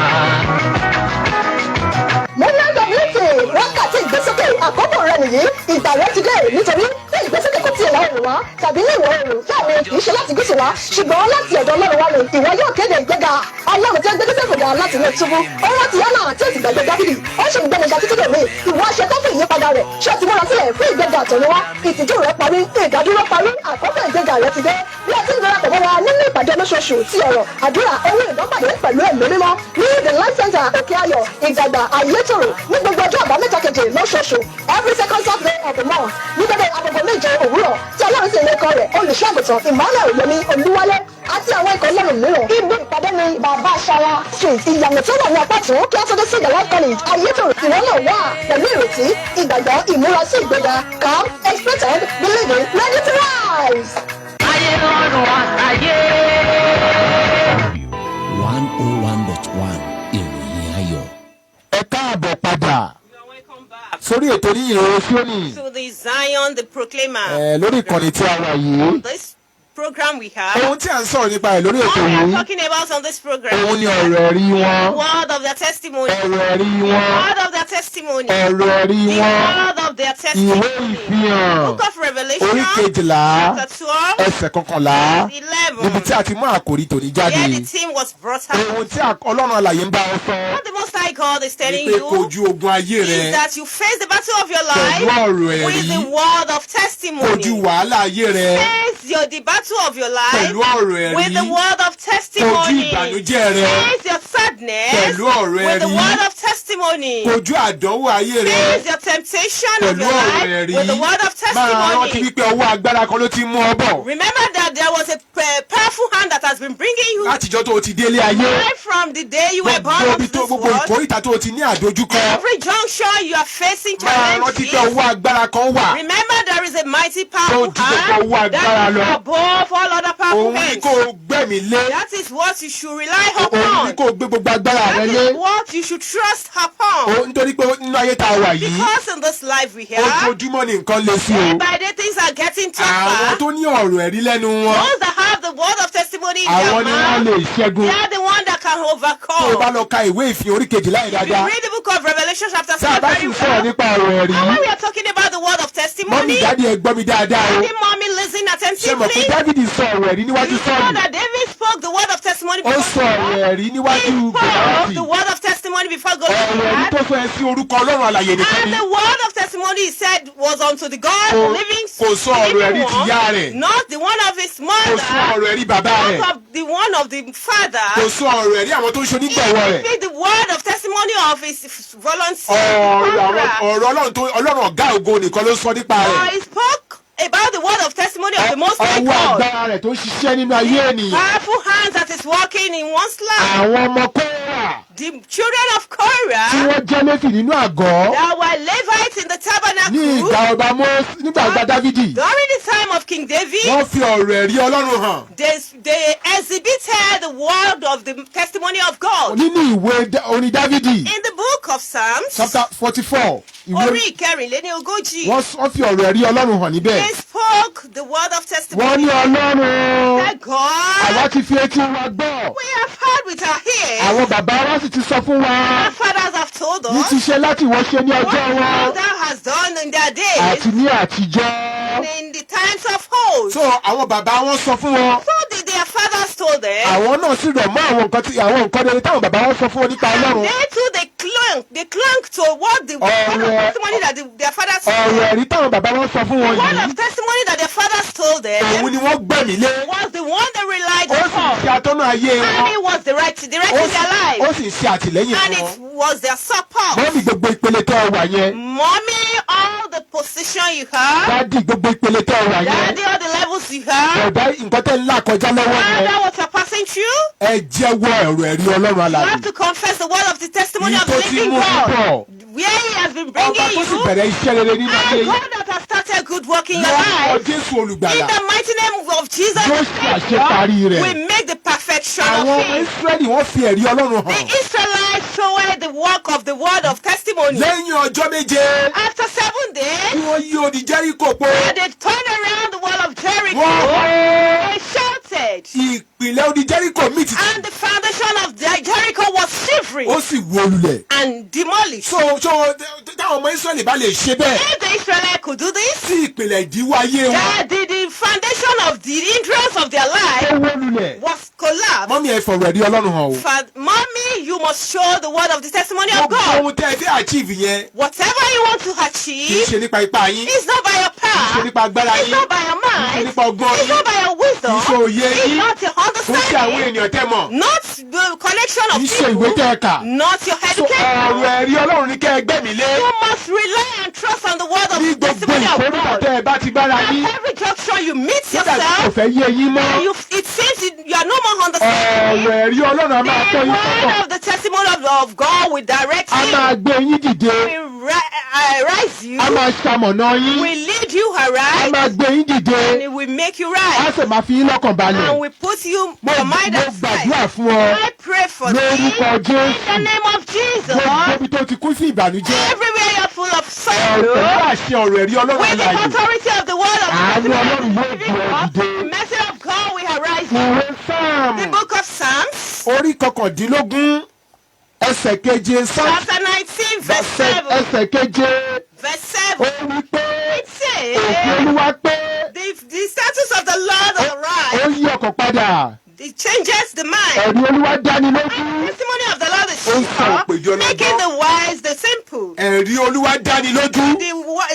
[SPEAKER 5] mo ní àgbàmílẹ̀tì wákàtí ìgbésókè àkókò rẹ nìyí. ìgbà rẹ ti dé nítorí pé ìgbésókè kò tiẹ̀ láwùrán wá tàbí ní ìwọ̀ oòrùn tí àwọn kì í ṣe láti gúúsù wá ṣùgbọ́n láti ọ̀dọ̀ Ọlọ́run wá ni ìwọ yóò kéde ìgbéga. Ọlọ́run tí ó gbé Jósẹ́fù ga láti ilé túbú ó rántí Hánà àti èsì gbàgbé Dáfídì ó sì ń gbẹ̀mẹ̀gà títí dòní. ìwọ ṣe tó fún ìyípadà rẹ̀ ṣé o ti múra sílẹ̀ fún ìgbéga àtọ̀runwá? ìtìjú rẹ parí, ìdádúró parí, àkókò ìgbéga rẹ ti dé. bí o ti ń darapọ̀ mọ́ wa nínú ìpàdé olóṣooṣù ti ọ̀rọ̀ àdúrà owó ìdánpàdé pẹ̀lú ẹ̀mí mímọ́ ní the life center òkè ayọ̀ ìgbàgbà ayétòrò ní gbogbo ọjọ́ àbámẹ́ta keje lóṣooṣù every second Saturday of the month ní dédé agogo 7 òwúrọ̀ tí Ọlọ́run sì ń lékọ́ rẹ̀ olùṣọ́àgùtàn Emmanuel Yemi Olúwalé àti àwọn ikọ̀ Ọlọ́run mìíràn. ibi ìpàdé ni bàbá aṣara street ìyànà tó wà ní apá tó kí á tó dé sí the life college ayétòrò ìwọ náà wà pẹ̀lú ìrètí ìgbàgbọ́ ìmúra sí ìgbéga come expected believing ready to rise.
[SPEAKER 8] Ayé lọ́rùn àtàyè.
[SPEAKER 4] 101.1 ìròyìn ayọ̀.
[SPEAKER 2] Ẹ káàbọ̀ padà sórí ètò ní ìròyìn Sioni.
[SPEAKER 9] To the Zion, the proclaimer.
[SPEAKER 2] Lórí ìkànnì tí a wà yìí.
[SPEAKER 9] This program we have.
[SPEAKER 2] Ohun tí à ń sọ̀rọ̀ nípa ẹ̀ lórí ètò
[SPEAKER 9] All we are
[SPEAKER 2] yìí.
[SPEAKER 9] talking about on this program.
[SPEAKER 2] Òun ni ọ̀rọ̀ ẹ̀rí wọn.
[SPEAKER 9] Word of their testimony.
[SPEAKER 2] Ọ̀rọ̀ ẹ̀rí wọn.
[SPEAKER 9] Word of their testimony.
[SPEAKER 2] Ọ̀rọ̀ ẹ̀rí
[SPEAKER 9] The
[SPEAKER 2] wọn.
[SPEAKER 9] word of their
[SPEAKER 2] Ìwé
[SPEAKER 9] testimony.
[SPEAKER 2] ìfihàn.
[SPEAKER 9] Book of Revelation.
[SPEAKER 2] Orí kejìlá.
[SPEAKER 9] Chapter 12.
[SPEAKER 2] Ẹsẹ̀ kọkànlá.
[SPEAKER 9] Verse 11.
[SPEAKER 2] Níbi tí a ti mú àkòrí tòní jáde.
[SPEAKER 9] Here the team was brought
[SPEAKER 2] Ohun
[SPEAKER 9] out.
[SPEAKER 2] tí Ọlọ́run alààyè ń bá ọ sọ.
[SPEAKER 9] What the Most High God is telling
[SPEAKER 2] Wípé
[SPEAKER 9] you
[SPEAKER 2] kojú ogun ayé
[SPEAKER 9] is
[SPEAKER 2] rẹ.
[SPEAKER 9] that you face the battle of your life
[SPEAKER 2] Pẹ̀lú ọ̀rọ̀ ẹ̀rí.
[SPEAKER 9] with the word of
[SPEAKER 2] Kojú
[SPEAKER 9] testimony.
[SPEAKER 2] wàhálà ayé rẹ.
[SPEAKER 9] Face the battle of your life
[SPEAKER 2] Pẹ̀lú ọ̀rọ̀ ẹ̀rí.
[SPEAKER 9] with the word of
[SPEAKER 2] Kojú
[SPEAKER 9] testimony.
[SPEAKER 2] ìbànújẹ́ rẹ.
[SPEAKER 9] Face your sadness
[SPEAKER 2] Pẹ̀lú ọ̀rọ̀
[SPEAKER 9] with the
[SPEAKER 2] ẹ̀rí.
[SPEAKER 9] word of testimony.
[SPEAKER 2] Kojú àdánwò ayé rẹ.
[SPEAKER 9] Face your temptation of
[SPEAKER 2] Pẹ̀lú
[SPEAKER 9] your
[SPEAKER 2] ọ̀rọ̀
[SPEAKER 9] life
[SPEAKER 2] ẹ̀rí.
[SPEAKER 9] with the word of
[SPEAKER 2] Máa rántí
[SPEAKER 9] testimony.
[SPEAKER 2] wípé ọwọ́ agbára kan ló ti mú ọ bọ̀.
[SPEAKER 9] Remember that there was a powerful hand that has been bringing you
[SPEAKER 2] Látijọ́ tó o ti délé ayé.
[SPEAKER 9] right from the day you were born
[SPEAKER 2] Gbogbo
[SPEAKER 9] into
[SPEAKER 2] ibi tó
[SPEAKER 9] this
[SPEAKER 2] gbogbo
[SPEAKER 9] world.
[SPEAKER 2] ìkórìtà tó o ti ní àdójúkọ.
[SPEAKER 9] Every juncture you are facing
[SPEAKER 2] Máa rántí pé
[SPEAKER 9] challenges.
[SPEAKER 2] ọwọ́ agbára kan wà.
[SPEAKER 9] Remember there is a mighty
[SPEAKER 2] Tó
[SPEAKER 9] powerful
[SPEAKER 2] ju gbogbo
[SPEAKER 9] hand
[SPEAKER 2] owó agbára
[SPEAKER 9] that is
[SPEAKER 2] lọ.
[SPEAKER 9] above all other powerful
[SPEAKER 2] Òun ni
[SPEAKER 9] hands.
[SPEAKER 2] kó o gbẹ̀mí lé.
[SPEAKER 9] That is what you should rely
[SPEAKER 2] Òun ni
[SPEAKER 9] upon.
[SPEAKER 2] kó o gbé gbogbo agbára rẹ
[SPEAKER 9] That
[SPEAKER 2] lé.
[SPEAKER 9] is what you should trust upon.
[SPEAKER 2] Nítorí pé nínú ayé tá a wà yìí.
[SPEAKER 9] Because in this life we have,
[SPEAKER 2] Ojoojúmọ́ ni nǹkan le sí
[SPEAKER 9] day
[SPEAKER 2] o.
[SPEAKER 9] by day things are getting
[SPEAKER 2] Àwọn
[SPEAKER 9] tougher.
[SPEAKER 2] tó ní ọ̀rọ̀ ẹ̀rí lẹ́nu wọn.
[SPEAKER 9] Those that have the word of testimony in
[SPEAKER 2] Àwọn
[SPEAKER 9] their
[SPEAKER 2] ni wọ́n
[SPEAKER 9] mouth,
[SPEAKER 2] lè ṣẹ́gun.
[SPEAKER 9] they are the one that can
[SPEAKER 2] Tó o bá
[SPEAKER 9] overcome.
[SPEAKER 2] lọ ka ìwé ìfihàn orí kejìlá yìí
[SPEAKER 9] If you
[SPEAKER 2] dáadáa.
[SPEAKER 9] read the book of Revelation chapter
[SPEAKER 2] Tá a
[SPEAKER 9] 7
[SPEAKER 2] bá
[SPEAKER 9] very
[SPEAKER 2] sì sọ̀rọ̀
[SPEAKER 9] well,
[SPEAKER 2] nípa ọ̀rọ̀ ẹ̀rí.
[SPEAKER 9] and when we are talking about the word of
[SPEAKER 2] Mọ́mí
[SPEAKER 9] testimony,
[SPEAKER 2] jáde ẹ gbọ́ mi dáadáa o.
[SPEAKER 9] Daddy, mommy, listen
[SPEAKER 2] Ṣé mọ̀ pé
[SPEAKER 9] attentively.
[SPEAKER 2] Dávìdì sọ ọ̀rọ̀ ẹ̀rí níwájú
[SPEAKER 9] You know
[SPEAKER 2] Sọ́ọ̀lù?
[SPEAKER 9] that David David spoke the word of testimony
[SPEAKER 2] ó
[SPEAKER 9] before
[SPEAKER 2] sọ ọ̀rọ̀ ẹ̀rí níwájú
[SPEAKER 9] spoke
[SPEAKER 2] Gòláyátì.
[SPEAKER 9] the word of testimony before
[SPEAKER 2] ọ̀rọ̀ ẹ̀rí
[SPEAKER 9] God.
[SPEAKER 2] tó sọ ẹ sí orúkọ Ọlọ́run alààyè nìkan
[SPEAKER 9] And
[SPEAKER 2] ni.
[SPEAKER 9] the word of testimony he said was unto the God, the living,
[SPEAKER 2] kò sọ ọ̀rọ̀ ẹ̀rí
[SPEAKER 9] living
[SPEAKER 2] ti yá
[SPEAKER 9] one,
[SPEAKER 2] rẹ̀.
[SPEAKER 9] not the one of his
[SPEAKER 2] kò
[SPEAKER 9] mother,
[SPEAKER 2] sọ ọ̀rọ̀ ẹ̀rí bàbá rẹ̀.
[SPEAKER 9] not of the one of the father.
[SPEAKER 2] kò sọ ọ̀rọ̀ ẹ̀rí àwọn tó ń ṣe onígbọ̀wọ́ rẹ̀.
[SPEAKER 9] Speak the word of testimony of his volunteer.
[SPEAKER 2] ọ̀rọ̀ Ọlọ́run ọ̀gá ògo nìkan ló sọ nípa rẹ̀.
[SPEAKER 9] He spoke about the word of testimony of the Most High
[SPEAKER 2] ọwọ́
[SPEAKER 9] God.
[SPEAKER 2] agbára rẹ̀ tó ń ṣiṣẹ́ nínú ayé ènìyàn.
[SPEAKER 9] Powerful hands that is working in one's life.
[SPEAKER 2] àwọn ọmọ Kórà
[SPEAKER 9] The children of
[SPEAKER 2] tí
[SPEAKER 9] Korah
[SPEAKER 2] wọ́n jẹ́ Léfì nínú àgọ́
[SPEAKER 9] that were Levites in the
[SPEAKER 2] ní
[SPEAKER 9] tabernacle
[SPEAKER 2] ìgbà ọba nígbà ọba Dávidi.
[SPEAKER 9] during the time of King David.
[SPEAKER 2] wọ́n fi ọ̀rọ̀ ẹ̀rí Ọlọ́run hàn.
[SPEAKER 9] They exhibited the word of the testimony of God.
[SPEAKER 2] nínú ìwé orin Dávidi
[SPEAKER 9] In the book of Psalms,
[SPEAKER 2] chapter 44
[SPEAKER 9] orí ìkẹrìnléní ogójì,
[SPEAKER 2] wọ́n fi ọ̀rọ̀ ẹ̀rí Ọlọ́run hàn níbẹ̀.
[SPEAKER 9] they spoke the word of
[SPEAKER 2] wọ́n
[SPEAKER 9] testimony.
[SPEAKER 2] ní Ọlọ́run
[SPEAKER 9] Said, God,
[SPEAKER 2] àwa ti fi etí wa gbọ́.
[SPEAKER 9] we have heard with our ears.
[SPEAKER 2] àwọn bàbá wa sì ti sọ fún wa.
[SPEAKER 9] Our fathers have told
[SPEAKER 2] ní
[SPEAKER 9] us
[SPEAKER 2] ti ṣe láti wọ́n ṣe ní ọjọ́ wọn.
[SPEAKER 9] what thou hast done in their days
[SPEAKER 2] àti ní àtijọ́.
[SPEAKER 9] and in the times of old.
[SPEAKER 2] so àwọn bàbá wọn sọ fún wọn.
[SPEAKER 9] So did their fathers told them.
[SPEAKER 2] àwọn náà sì rọ̀ mọ́ àwọn nǹkan rere táwọn bàbá wọn sọ fún wọn nípa Ọlọ́run.
[SPEAKER 9] They too, they clung to what the word of testimony that their fathers told
[SPEAKER 2] ọ̀rọ̀
[SPEAKER 9] them.
[SPEAKER 2] ẹ̀rí táwọn bàbá wọn sọ fún wọn
[SPEAKER 9] The word
[SPEAKER 2] yìí.
[SPEAKER 9] of testimony that their fathers told them
[SPEAKER 2] òun ni wọ́n gbẹ̀mí lé.
[SPEAKER 9] was the one they relied
[SPEAKER 2] ó sì
[SPEAKER 9] upon.
[SPEAKER 2] ṣe atọ́nà ayé
[SPEAKER 9] And it
[SPEAKER 2] wọn.
[SPEAKER 9] was the right directing
[SPEAKER 2] ó
[SPEAKER 9] their life.
[SPEAKER 2] sì ṣe àtìlẹ́yìn
[SPEAKER 9] And
[SPEAKER 2] fún
[SPEAKER 9] it
[SPEAKER 2] wọn.
[SPEAKER 9] was their support.
[SPEAKER 2] mọ́mí gbogbo ìpele tẹ́ ẹ wà yẹn.
[SPEAKER 9] Mommy, all the position you have.
[SPEAKER 2] dádì gbogbo ìpele tẹ́ ẹ wà yẹn.
[SPEAKER 9] Daddy, all the levels you have.
[SPEAKER 2] bọ̀dá nǹkan tẹ́ ń là kọjá lọ́wọ́ yẹn.
[SPEAKER 9] Father, what you're passing through.
[SPEAKER 2] ẹ jẹ́wọ́ ọ̀rọ̀ ẹ̀rí Ọlọ́run
[SPEAKER 9] You
[SPEAKER 2] alààyè.
[SPEAKER 9] have to confess the word of the testimony
[SPEAKER 2] Ní
[SPEAKER 9] of the
[SPEAKER 2] tó ti
[SPEAKER 9] living
[SPEAKER 2] mú
[SPEAKER 9] God.
[SPEAKER 2] bọ̀.
[SPEAKER 9] Where he has been
[SPEAKER 2] ọba
[SPEAKER 9] bringing
[SPEAKER 2] tó sì
[SPEAKER 9] you.
[SPEAKER 2] bẹ̀rẹ̀ iṣẹ́ rere nínú ayé
[SPEAKER 9] And
[SPEAKER 2] yìí.
[SPEAKER 9] God that has started good work in your
[SPEAKER 2] lórúkọ
[SPEAKER 9] life.
[SPEAKER 2] Jésù
[SPEAKER 9] In
[SPEAKER 2] olùgbàlà.
[SPEAKER 9] the mighty name of Jesus,
[SPEAKER 2] yóò ṣe àṣeparí rẹ̀.
[SPEAKER 9] we make the perfection
[SPEAKER 2] àwọn
[SPEAKER 9] of
[SPEAKER 2] ọmọ
[SPEAKER 9] it.
[SPEAKER 2] Ísírẹ́lì wọ́n fi ẹ̀rí Ọlọ́run
[SPEAKER 9] The
[SPEAKER 2] hàn.
[SPEAKER 9] Israelites showed the work of the word of testimony.
[SPEAKER 2] lẹ́yìn ọjọ́ méje
[SPEAKER 9] After 7
[SPEAKER 2] tí
[SPEAKER 9] days,
[SPEAKER 2] wọ́n yí odi Jẹ́ríkò po.
[SPEAKER 9] they turned around the wall of Jericho.
[SPEAKER 2] wọ́n
[SPEAKER 9] They shouted.
[SPEAKER 2] ìpìlẹ̀ odi Jẹ́ríkò mì tìtì.
[SPEAKER 9] And the foundation of Jericho was shivering
[SPEAKER 2] ó sì wó lulẹ̀.
[SPEAKER 9] and demolished.
[SPEAKER 2] so táwọn ọmọ Ísírẹ́lì bá lè ṣe bẹ́ẹ̀.
[SPEAKER 9] If the Israelites could do this,
[SPEAKER 2] tí ìpìlẹ̀ ìdíwọ́ ayé wọn.
[SPEAKER 9] the foundation of the entrance of their
[SPEAKER 2] ó
[SPEAKER 9] life
[SPEAKER 2] wó lulẹ̀.
[SPEAKER 9] was collapsed.
[SPEAKER 2] mọ́mí ẹ fọ̀rọ̀ ẹ̀rí Ọlọ́run hàn o.
[SPEAKER 9] Mommy, you must show the word of the testimony of
[SPEAKER 2] gbogbo
[SPEAKER 9] God.
[SPEAKER 2] ohun tẹ́ ẹ fẹ́ achieve yẹn.
[SPEAKER 9] Whatever you want to
[SPEAKER 2] kì í
[SPEAKER 9] achieve,
[SPEAKER 2] ṣe nípa ipá yín.
[SPEAKER 9] it's not by your
[SPEAKER 2] kì í ṣe
[SPEAKER 9] power,
[SPEAKER 2] nípa agbára
[SPEAKER 9] it's
[SPEAKER 2] yín.
[SPEAKER 9] not by your
[SPEAKER 2] kì í ṣe
[SPEAKER 9] mind,
[SPEAKER 2] nípa ọgbọ́n
[SPEAKER 9] it's
[SPEAKER 2] yín.
[SPEAKER 9] not by your wisdom,
[SPEAKER 2] kì í ṣe òye
[SPEAKER 9] it's
[SPEAKER 2] yín.
[SPEAKER 9] not your
[SPEAKER 2] kò sí àwọn
[SPEAKER 9] understanding,
[SPEAKER 2] ènìyàn tẹ́ mọ̀.
[SPEAKER 9] not the collection of
[SPEAKER 2] kì í ṣe ìwé
[SPEAKER 9] people,
[SPEAKER 2] tẹ́ ẹ kà.
[SPEAKER 9] not your
[SPEAKER 2] so
[SPEAKER 9] education.
[SPEAKER 2] ọ̀rọ̀ ẹ̀rí Ọlọ́run ní kẹ́ ẹ gbẹ̀mí lé.
[SPEAKER 9] You must rely and trust on the word of
[SPEAKER 2] ní
[SPEAKER 9] the
[SPEAKER 2] gbogbo
[SPEAKER 9] testimony of
[SPEAKER 2] ìkórìtà
[SPEAKER 9] God.
[SPEAKER 2] tẹ́ ẹ bá ti bára yín.
[SPEAKER 9] At every junction you meet
[SPEAKER 2] kódà tí kò
[SPEAKER 9] yourself,
[SPEAKER 2] fẹ́ yé yín mọ́.
[SPEAKER 9] and it seems you are no more understanding.
[SPEAKER 2] ọ̀rọ̀ ẹ̀rí Ọlọ́run a máa tọ́
[SPEAKER 9] The
[SPEAKER 2] yín sọ́nà.
[SPEAKER 9] word of the testimony of God will direct
[SPEAKER 2] a
[SPEAKER 9] you,
[SPEAKER 2] máa gbé yín dìde.
[SPEAKER 9] will rise you,
[SPEAKER 2] a máa ṣamọ̀nà yín.
[SPEAKER 9] will lead you
[SPEAKER 2] a
[SPEAKER 9] aright,
[SPEAKER 2] máa gbé yín dìde.
[SPEAKER 9] and it will make you
[SPEAKER 2] a
[SPEAKER 9] right,
[SPEAKER 2] sì máa fi yín lọ́kàn balẹ̀.
[SPEAKER 9] and will put you your mind
[SPEAKER 2] mo
[SPEAKER 9] at
[SPEAKER 2] gbàdúrà
[SPEAKER 9] rest.
[SPEAKER 2] fún ọ
[SPEAKER 9] I pray for thee
[SPEAKER 2] lórúkọ
[SPEAKER 9] in the
[SPEAKER 2] Jésù.
[SPEAKER 9] name of Jesus.
[SPEAKER 2] gbogbo ibi tó ti kún sí ìbànújẹ́.
[SPEAKER 9] Everywhere you're full of
[SPEAKER 2] pẹ̀lú
[SPEAKER 9] sorrow,
[SPEAKER 2] àṣẹ ọ̀rọ̀ ẹ̀rí Ọlọ́run
[SPEAKER 9] with the
[SPEAKER 2] alààyè.
[SPEAKER 9] authority of the word of
[SPEAKER 2] Àánú
[SPEAKER 9] the
[SPEAKER 2] Ọlọ́run yóò
[SPEAKER 9] living
[SPEAKER 2] gbé ọ
[SPEAKER 9] God,
[SPEAKER 2] dìde.
[SPEAKER 9] the message of God will arise you.
[SPEAKER 2] ìwé Sáàmù
[SPEAKER 9] The book of Psalms,
[SPEAKER 2] orí kọkàndínlógún ẹsẹ̀ keje
[SPEAKER 9] chapter 19, verse 7.
[SPEAKER 2] ẹsẹ̀ keje
[SPEAKER 9] Verse
[SPEAKER 2] ó
[SPEAKER 9] 7.
[SPEAKER 2] wí pé
[SPEAKER 9] It says,
[SPEAKER 2] òfin Olúwa pé
[SPEAKER 9] the status of the Lord
[SPEAKER 2] ó
[SPEAKER 9] arise.
[SPEAKER 2] yí ọkàn padà.
[SPEAKER 9] It changes the mind.
[SPEAKER 2] ẹ̀rí Olúwa dáni lójú.
[SPEAKER 9] The testimony of the Lord is
[SPEAKER 2] Ó ń sọ òpèjọ
[SPEAKER 9] sure,
[SPEAKER 2] lọ́gbọ́n.
[SPEAKER 9] making the wise the simple.
[SPEAKER 2] ẹ̀rí Olúwa dáni lójú.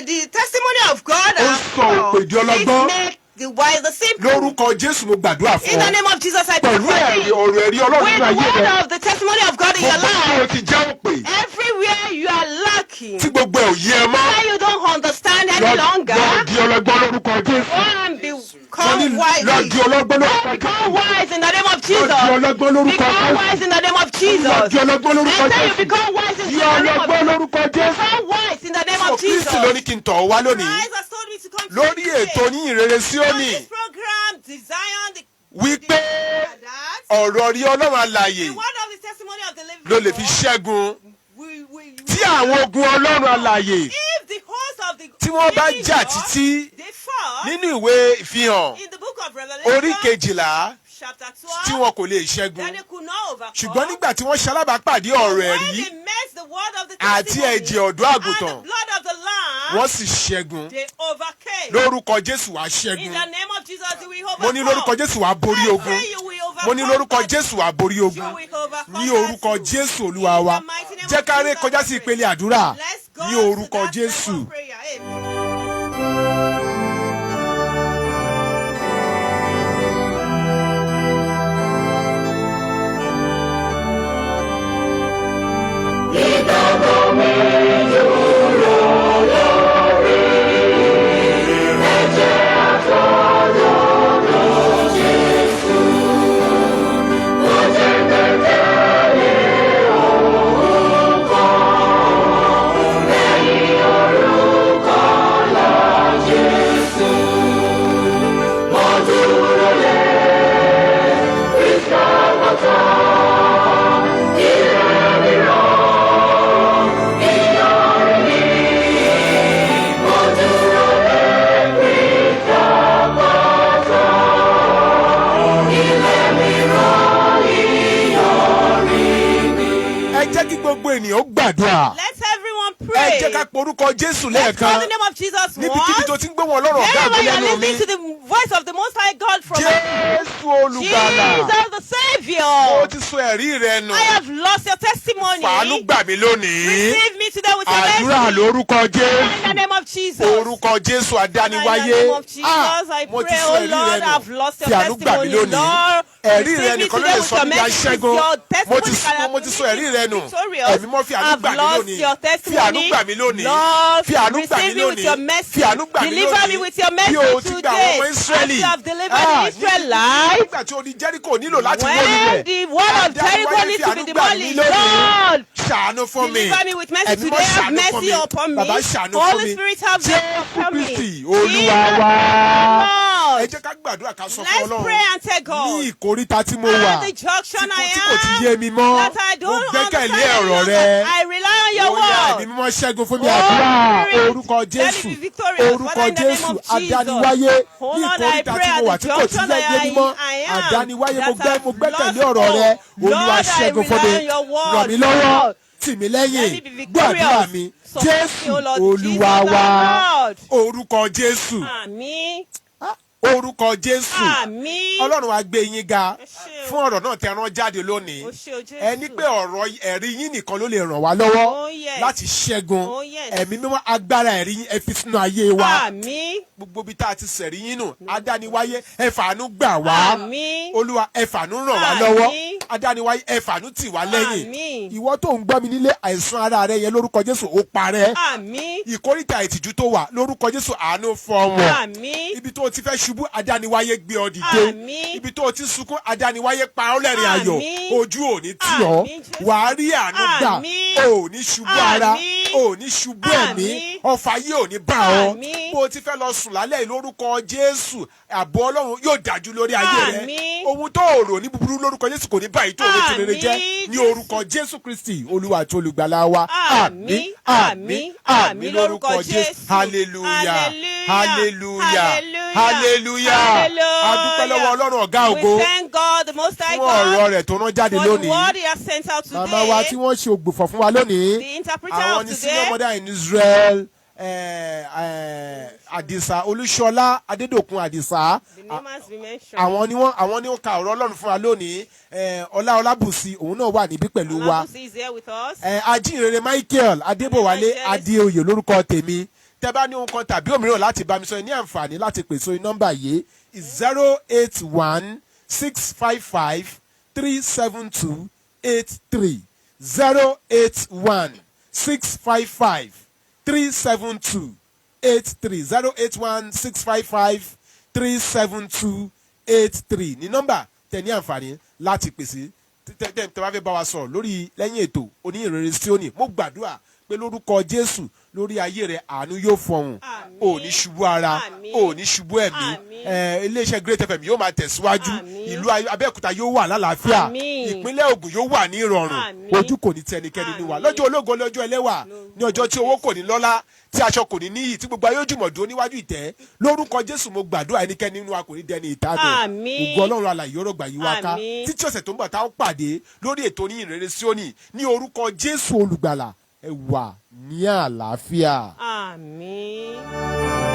[SPEAKER 9] The testimony of God
[SPEAKER 2] Ó ń sọ òpèjọ lọ́gbọ́n.
[SPEAKER 9] make the wise the simple.
[SPEAKER 2] lórúkọ Jésù mo gbàdúrà fún
[SPEAKER 9] In the
[SPEAKER 2] ọ.
[SPEAKER 9] name of Jesus, I pray
[SPEAKER 2] pẹ̀lú
[SPEAKER 9] for
[SPEAKER 2] ẹ̀rí
[SPEAKER 9] thee.
[SPEAKER 2] ọ̀rọ̀ ẹ̀rí Ọlọ́run
[SPEAKER 9] With
[SPEAKER 2] nínú
[SPEAKER 9] the
[SPEAKER 2] ayé rẹ.
[SPEAKER 9] word of the testimony of God in your
[SPEAKER 2] gbogbo tí o
[SPEAKER 9] life,
[SPEAKER 2] ti jẹ́ òpè.
[SPEAKER 9] everywhere you are lacking,
[SPEAKER 2] tí gbogbo ẹ̀ ò yé ẹ mọ́.
[SPEAKER 9] where you don't understand any
[SPEAKER 2] lọ
[SPEAKER 9] longer,
[SPEAKER 2] di ọlọ́gbọ́n lórúkọ Jésù.
[SPEAKER 9] go and
[SPEAKER 2] Wọ́n ní
[SPEAKER 9] become wise.
[SPEAKER 2] lọ di ọlọ́gbọ́n lórúkọ Jésù.
[SPEAKER 9] Become wise in the name of
[SPEAKER 2] lọ di
[SPEAKER 9] Jesus.
[SPEAKER 2] ọlọ́gbọ́n lórúkọ
[SPEAKER 9] Become
[SPEAKER 2] Jésù.
[SPEAKER 9] wise in the name of
[SPEAKER 2] lọ
[SPEAKER 9] Jesus.
[SPEAKER 2] di ọlọ́gbọ́n lórúkọ
[SPEAKER 9] And then you
[SPEAKER 2] Jésù.
[SPEAKER 9] become wise in
[SPEAKER 2] di
[SPEAKER 9] the name of
[SPEAKER 2] ọlọ́gbọ́n lórúkọ Jésù.
[SPEAKER 9] Become wise in the name
[SPEAKER 2] So
[SPEAKER 9] of Jesus.
[SPEAKER 2] Kristi ló ní kí n tọ̀ ọ́ wá lónìí.
[SPEAKER 9] Christ has told me to come to
[SPEAKER 2] lórí
[SPEAKER 9] you
[SPEAKER 2] ètò
[SPEAKER 9] today.
[SPEAKER 2] Onihinrere
[SPEAKER 9] On
[SPEAKER 2] Sioni
[SPEAKER 9] this program, Zion,
[SPEAKER 2] wípé
[SPEAKER 9] that
[SPEAKER 2] ọ̀rọ̀ rí Ọlọ́run alààyè
[SPEAKER 9] the word of the testimony of the living
[SPEAKER 2] ló lè fi
[SPEAKER 9] God
[SPEAKER 2] ṣẹ́gun.
[SPEAKER 9] will
[SPEAKER 2] tí àwọn ogun Ọlọ́run alààyè
[SPEAKER 9] if the host of the
[SPEAKER 2] tí wọ́n bá
[SPEAKER 9] living
[SPEAKER 2] jà
[SPEAKER 9] God,
[SPEAKER 2] títí
[SPEAKER 9] they fought
[SPEAKER 2] nínú ìwé ìfihàn
[SPEAKER 9] in the book of
[SPEAKER 2] orí
[SPEAKER 9] Revelation,
[SPEAKER 2] kejìlá
[SPEAKER 9] chapter
[SPEAKER 2] tí
[SPEAKER 9] 12,
[SPEAKER 2] wọn kò lè
[SPEAKER 9] that
[SPEAKER 2] ṣẹ́gun.
[SPEAKER 9] they could not overcome.
[SPEAKER 2] ṣùgbọ́n nígbà tí wọ́n ṣalábàápàdé ọ̀rọ̀
[SPEAKER 9] when
[SPEAKER 2] ẹ̀rí
[SPEAKER 9] they met the word of the
[SPEAKER 2] àti
[SPEAKER 9] testimony
[SPEAKER 2] ẹ̀jẹ̀ ọ̀dọ́
[SPEAKER 9] and
[SPEAKER 2] àgùntàn
[SPEAKER 9] the blood of the lamb,
[SPEAKER 2] wọ́n sì ṣẹ́gun.
[SPEAKER 9] they overcame.
[SPEAKER 2] lórúkọ Jésù wàá
[SPEAKER 9] In
[SPEAKER 2] ṣẹ́gun.
[SPEAKER 9] the name of Jesus, we overcome.
[SPEAKER 2] mo ní lórúkọ Jésù wàá borí
[SPEAKER 9] I
[SPEAKER 2] ogun.
[SPEAKER 9] pray you will
[SPEAKER 2] mo ní lórúkọ Jésù wá borí ogun ní orúkọ Jésù Olúwa wa. Jẹ́ ká ré kọjá sí ìpele àdúrà ní orúkọ Jésù.
[SPEAKER 9] Let everyone pray.
[SPEAKER 2] Ẹ jẹ́ ká porúkọ Jésù
[SPEAKER 9] Let's call
[SPEAKER 2] lẹ́ẹ̀kan.
[SPEAKER 9] the name of Jesus
[SPEAKER 2] Níbikíbi tó
[SPEAKER 9] once.
[SPEAKER 2] ti ń gbé wọn lọ́rọ̀ ọ̀gá
[SPEAKER 9] Wherever you are
[SPEAKER 2] àgbélẹ́nu mi.
[SPEAKER 9] listening to the voice of the Most High God from
[SPEAKER 2] Jésù olùgbàlà.
[SPEAKER 9] Jesus the
[SPEAKER 2] Mo
[SPEAKER 9] Savior.
[SPEAKER 2] ti sọ ẹ̀rí rẹ nù.
[SPEAKER 9] I have lost your testimony.
[SPEAKER 2] Fàánú gbà mí lónìí.
[SPEAKER 9] Receive me today with your
[SPEAKER 2] Àdúrà
[SPEAKER 9] mercy.
[SPEAKER 2] lórúkọ
[SPEAKER 9] In the
[SPEAKER 2] Jésù.
[SPEAKER 9] name of Jesus.
[SPEAKER 2] Orúkọ Jésù
[SPEAKER 9] In the
[SPEAKER 2] adániwáyé.
[SPEAKER 9] name of Jesus, I
[SPEAKER 2] Mo ti
[SPEAKER 9] pray,
[SPEAKER 2] sọ
[SPEAKER 9] oh
[SPEAKER 2] ẹ̀rí
[SPEAKER 9] Lord,
[SPEAKER 2] rẹ
[SPEAKER 9] I've
[SPEAKER 2] nù.
[SPEAKER 9] lost your
[SPEAKER 2] Fàánú gbà mí
[SPEAKER 9] testimony,
[SPEAKER 2] lónìí.
[SPEAKER 9] Lord.
[SPEAKER 2] Ẹ̀rí rẹ
[SPEAKER 9] Receive me
[SPEAKER 2] nìkan ló
[SPEAKER 9] today
[SPEAKER 2] lè
[SPEAKER 9] with
[SPEAKER 2] sọ
[SPEAKER 9] your
[SPEAKER 2] mí di
[SPEAKER 9] mercy.
[SPEAKER 2] aṣẹ́gun.
[SPEAKER 9] Your
[SPEAKER 2] Mo
[SPEAKER 9] testimony
[SPEAKER 2] ti sọ ẹ̀rí rẹ nù.
[SPEAKER 9] victorious.
[SPEAKER 2] Ẹ̀mí mọ́ fi àánú
[SPEAKER 9] I've
[SPEAKER 2] gbà mí
[SPEAKER 9] lost
[SPEAKER 2] lónìí.
[SPEAKER 9] your
[SPEAKER 2] Fi àánú
[SPEAKER 9] testimony.
[SPEAKER 2] gbà mí lónìí.
[SPEAKER 9] Lord,
[SPEAKER 2] Fi àánú gbà mí
[SPEAKER 9] receive me with
[SPEAKER 2] lónìí.
[SPEAKER 9] your mercy.
[SPEAKER 2] Fi àánú gbà mí
[SPEAKER 9] Deliver
[SPEAKER 2] lónìí.
[SPEAKER 9] me with your
[SPEAKER 2] Bí
[SPEAKER 9] mercy
[SPEAKER 2] o ti gbà àwọn
[SPEAKER 9] today.
[SPEAKER 2] ọmọ
[SPEAKER 9] As
[SPEAKER 2] Ísírẹ́lì.
[SPEAKER 9] you have delivered the Israelites.
[SPEAKER 2] Nígbà tí odi Jẹ́ríkò nílò láti wó
[SPEAKER 9] When
[SPEAKER 2] lulẹ̀.
[SPEAKER 9] the wall of Jericho needs to be demolished, Lord,
[SPEAKER 2] Ṣàánú fún mi.
[SPEAKER 9] deliver me with mercy
[SPEAKER 2] Ẹ̀mí mọ́
[SPEAKER 9] today. Have
[SPEAKER 2] ṣàánú fún
[SPEAKER 9] mercy
[SPEAKER 2] mi.
[SPEAKER 9] upon me.
[SPEAKER 2] Bàbá ṣàánú fún
[SPEAKER 9] Holy
[SPEAKER 2] mi.
[SPEAKER 9] Spirit, have mercy upon me.
[SPEAKER 2] Kristi Olúwa wa. Ẹ
[SPEAKER 9] Lord,
[SPEAKER 2] jẹ́ ká gbàdúrà ká sọ fún
[SPEAKER 9] let's
[SPEAKER 2] Ọlọ́run.
[SPEAKER 9] pray and tell
[SPEAKER 2] Ní
[SPEAKER 9] God.
[SPEAKER 2] ìkóríta tí mo
[SPEAKER 9] At
[SPEAKER 2] wà.
[SPEAKER 9] the junction I
[SPEAKER 2] Tí kò ti yé
[SPEAKER 9] am,
[SPEAKER 2] mi mọ́.
[SPEAKER 9] that I
[SPEAKER 2] Mo
[SPEAKER 9] don't
[SPEAKER 2] gbẹ́kẹ̀lé
[SPEAKER 9] understand
[SPEAKER 2] ọ̀rọ̀
[SPEAKER 9] any
[SPEAKER 2] rẹ.
[SPEAKER 9] longer. I rely on your
[SPEAKER 2] Ó yá ẹ̀mí
[SPEAKER 9] word.
[SPEAKER 2] mímọ́ ṣẹ́gun fún mi
[SPEAKER 9] Oh,
[SPEAKER 2] àdúrà.
[SPEAKER 9] Spirit,
[SPEAKER 2] Orúkọ
[SPEAKER 9] let
[SPEAKER 2] Jésù.
[SPEAKER 9] me be victorious.
[SPEAKER 2] Orúkọ
[SPEAKER 9] Father, in the name
[SPEAKER 2] Jésù.
[SPEAKER 9] of Jesus.
[SPEAKER 2] Adániwáyé.
[SPEAKER 9] Oh,
[SPEAKER 2] Ní
[SPEAKER 9] Lord, I
[SPEAKER 2] ìkóríta
[SPEAKER 9] pray
[SPEAKER 2] tí mo wà
[SPEAKER 9] at
[SPEAKER 2] tí
[SPEAKER 9] the
[SPEAKER 2] kò ti
[SPEAKER 9] junction
[SPEAKER 2] yé mi mọ́.
[SPEAKER 9] I am.
[SPEAKER 2] Àdániwáyé mo
[SPEAKER 9] That
[SPEAKER 2] gbẹ́kẹ̀lé
[SPEAKER 9] I've
[SPEAKER 2] ọ̀rọ̀
[SPEAKER 9] lost
[SPEAKER 2] rẹ.
[SPEAKER 9] hope.
[SPEAKER 2] Olúwa
[SPEAKER 9] Lord, I
[SPEAKER 2] ṣẹ́gun fún mi.
[SPEAKER 9] rely on your word.
[SPEAKER 2] Ràn mí lọ́wọ́.
[SPEAKER 9] Lord,
[SPEAKER 2] Tì mí
[SPEAKER 9] let me
[SPEAKER 2] lẹ́yìn.
[SPEAKER 9] be
[SPEAKER 2] Gbọ́ àdúrà
[SPEAKER 9] victorious.
[SPEAKER 2] mi.
[SPEAKER 9] Support me,
[SPEAKER 2] Jésù
[SPEAKER 9] O Lord.
[SPEAKER 2] Olúwa
[SPEAKER 9] Jesus,
[SPEAKER 2] wa.
[SPEAKER 9] Lord.
[SPEAKER 2] Orúkọ Jésù.
[SPEAKER 9] Àmín.
[SPEAKER 2] Orúkọ Jésù.
[SPEAKER 9] Àmín.
[SPEAKER 2] Ọlọ́run á gbé yín ga
[SPEAKER 9] Ẹ ṣé o.
[SPEAKER 2] fún ọ̀rọ̀ náà tẹ́ rán jáde lónìí.
[SPEAKER 9] Ó ṣé o, Jésù.
[SPEAKER 2] Ẹ ní pé ọ̀rọ̀ ẹ̀rí yín nìkan ló lè ràn wá lọ́wọ́
[SPEAKER 9] Oh, yes.
[SPEAKER 2] láti ṣẹ́gun.
[SPEAKER 9] Oh, yes.
[SPEAKER 2] Ẹ̀mí mímọ́ agbára ẹ̀rí yín ẹ fi sínú ayé wa.
[SPEAKER 9] Àmín.
[SPEAKER 2] Gbogbo ibi tá a ti sẹ̀rí yín nù. Adániwáyé ẹ fàánú gbà wá.
[SPEAKER 9] Àmín.
[SPEAKER 2] Olúwa ẹ fàánú ràn wá
[SPEAKER 9] Àmín.
[SPEAKER 2] lọ́wọ́. Adániwáyé ẹ fàánú tì wá lẹ́yìn.
[SPEAKER 9] Àmín.
[SPEAKER 2] Ìwọ tó ń gbọ́ mi nílé àìsàn ara rẹ yẹn lórúkọ Jésù ó parẹ́.
[SPEAKER 9] Àmín.
[SPEAKER 2] Ìkórìtà ìtìjú tó wà lórúkọ Jésù àánú fọwọ́.
[SPEAKER 9] Àmín.
[SPEAKER 2] Ibi tó o ti fẹ́ ṣubú adániwáyé gbé ọ dìde.
[SPEAKER 9] Àmín.
[SPEAKER 2] Ibi tó o ti sunkún adániwáyé pa ọ́ lẹ́rìn ayọ̀.
[SPEAKER 9] Àmín.
[SPEAKER 2] Ojú ò ní tì ọ́.
[SPEAKER 9] Àmín, Jésù.
[SPEAKER 2] Wàá rí àánú gbà.
[SPEAKER 9] Àmín.
[SPEAKER 2] O ò ní ṣubú ara.
[SPEAKER 9] Àmín.
[SPEAKER 2] O ò ní ṣubú ẹ̀mí.
[SPEAKER 9] Àmín.
[SPEAKER 2] Ọfà yìí ò ní bá ọ.
[SPEAKER 9] Àmín.
[SPEAKER 2] Bó o ti fẹ́ lọ sùn lálẹ́ yìí lórúkọ Jésù. Ààbò Ọlọ́run yóò dájú lórí ayé rẹ.
[SPEAKER 9] Àmín.
[SPEAKER 2] Ohun tó o rò ní búburú lórúkọ Jésù kò ní báyìí tó o retí rere jẹ́.
[SPEAKER 9] Àmín,
[SPEAKER 2] Ní
[SPEAKER 9] Jésù.
[SPEAKER 2] orúkọ Jésù Kristi Olúwa àti olùgbàlà wa.
[SPEAKER 9] Àmín, àmín, àmín lórúkọ Jésù.
[SPEAKER 2] Hallelujah.
[SPEAKER 9] Hallelujah.
[SPEAKER 2] Hallelujah.
[SPEAKER 9] Hallelujah.
[SPEAKER 2] Hallelujah. A dúpẹ́ lọ́wọ́ Ọlọ́run ọ̀gá ògo
[SPEAKER 9] We thank God, the Most High
[SPEAKER 2] fún ọ̀rọ̀
[SPEAKER 9] God,
[SPEAKER 2] rẹ̀ tó rán jáde
[SPEAKER 9] for the
[SPEAKER 2] lónìí.
[SPEAKER 9] word He has sent out
[SPEAKER 2] Màmá wa tí
[SPEAKER 9] today.
[SPEAKER 2] wọ́n ṣe ògbùfọ̀ fún wa lónìí.
[SPEAKER 9] The interpreter
[SPEAKER 2] Àwọn
[SPEAKER 9] of
[SPEAKER 2] ni senior
[SPEAKER 9] today,
[SPEAKER 2] mother in Israel. Àdìsá Olúṣọlá Adédòkun Àdìsá.
[SPEAKER 9] the name has been mentioned.
[SPEAKER 2] Àwọn ni wọ́n ka ọ̀rọ̀ Ọlọ́run fún wa lónìí. Ọlá Ọlábùsí òun náà wà níbí pẹ̀lú wa.
[SPEAKER 9] Olabusi is here with us.
[SPEAKER 2] Ajínrere Michael Adébọ̀wálé Adéoyè lórúkọ tèmi. Tẹ́ bá ní ohun kan tàbí òmíràn láti bá mi sọ ẹ ní àǹfààní láti pè sórí nọ́mbà yìí 081-655-372-83 081-655-372-83 081-655-372-83 ní nọ́mbà tẹ́ ní àǹfààní láti pèsè tẹ́ bá fẹ́ bá wa sọ̀rọ̀ lórí lẹ́yìn ètò Onihinrere Sioni. Mo gbàdúrà pé lórúkọ Jésù lórí ayé rẹ àánú yóò fọhùn.
[SPEAKER 9] Àmín.
[SPEAKER 2] O ní ṣubú ara.
[SPEAKER 9] Àmín.
[SPEAKER 2] O ní ṣubú ẹ̀mí.
[SPEAKER 9] Àmín.
[SPEAKER 2] Iléeṣẹ́ Great FM yóò máa tẹ̀síwájú.
[SPEAKER 9] Àmín.
[SPEAKER 2] Ìlú Abẹ́òkúta yóò wà lálàáfíà.
[SPEAKER 9] Àmín.
[SPEAKER 2] Ìpínlẹ̀ Ògùn yóò wà ní ìrọ̀rùn.
[SPEAKER 9] Àmín.
[SPEAKER 2] Ojú kò ní tẹnikẹ́ni ní wa.
[SPEAKER 9] Àmín.
[SPEAKER 2] Lọ́jọ́ ológo lọ́jọ́ ẹlẹ́wà ní ọjọ́ tí owó kò ní lọ́lá tí aṣọ kò ní níyì tí gbogbo ayé ojúmọ̀ dúró níwájú ìtẹ́ lórúkọ Jésù mo gbàdúrà ẹnikẹ́ni nínú wa kò ní dẹni ìtàdùn.
[SPEAKER 9] Àmín.
[SPEAKER 2] Ògo Ọlọ́run alààyè yóò rọ̀gbà yí wa ká
[SPEAKER 9] Àmín.
[SPEAKER 2] títí ọ̀sẹ̀ tó ń bọ̀ tá a ó pàdé lórí ètò Onihinrere Sioni ní orúkọ Jésù olùgbàlà ẹ wà ní àlàáfíà.
[SPEAKER 9] Àmín.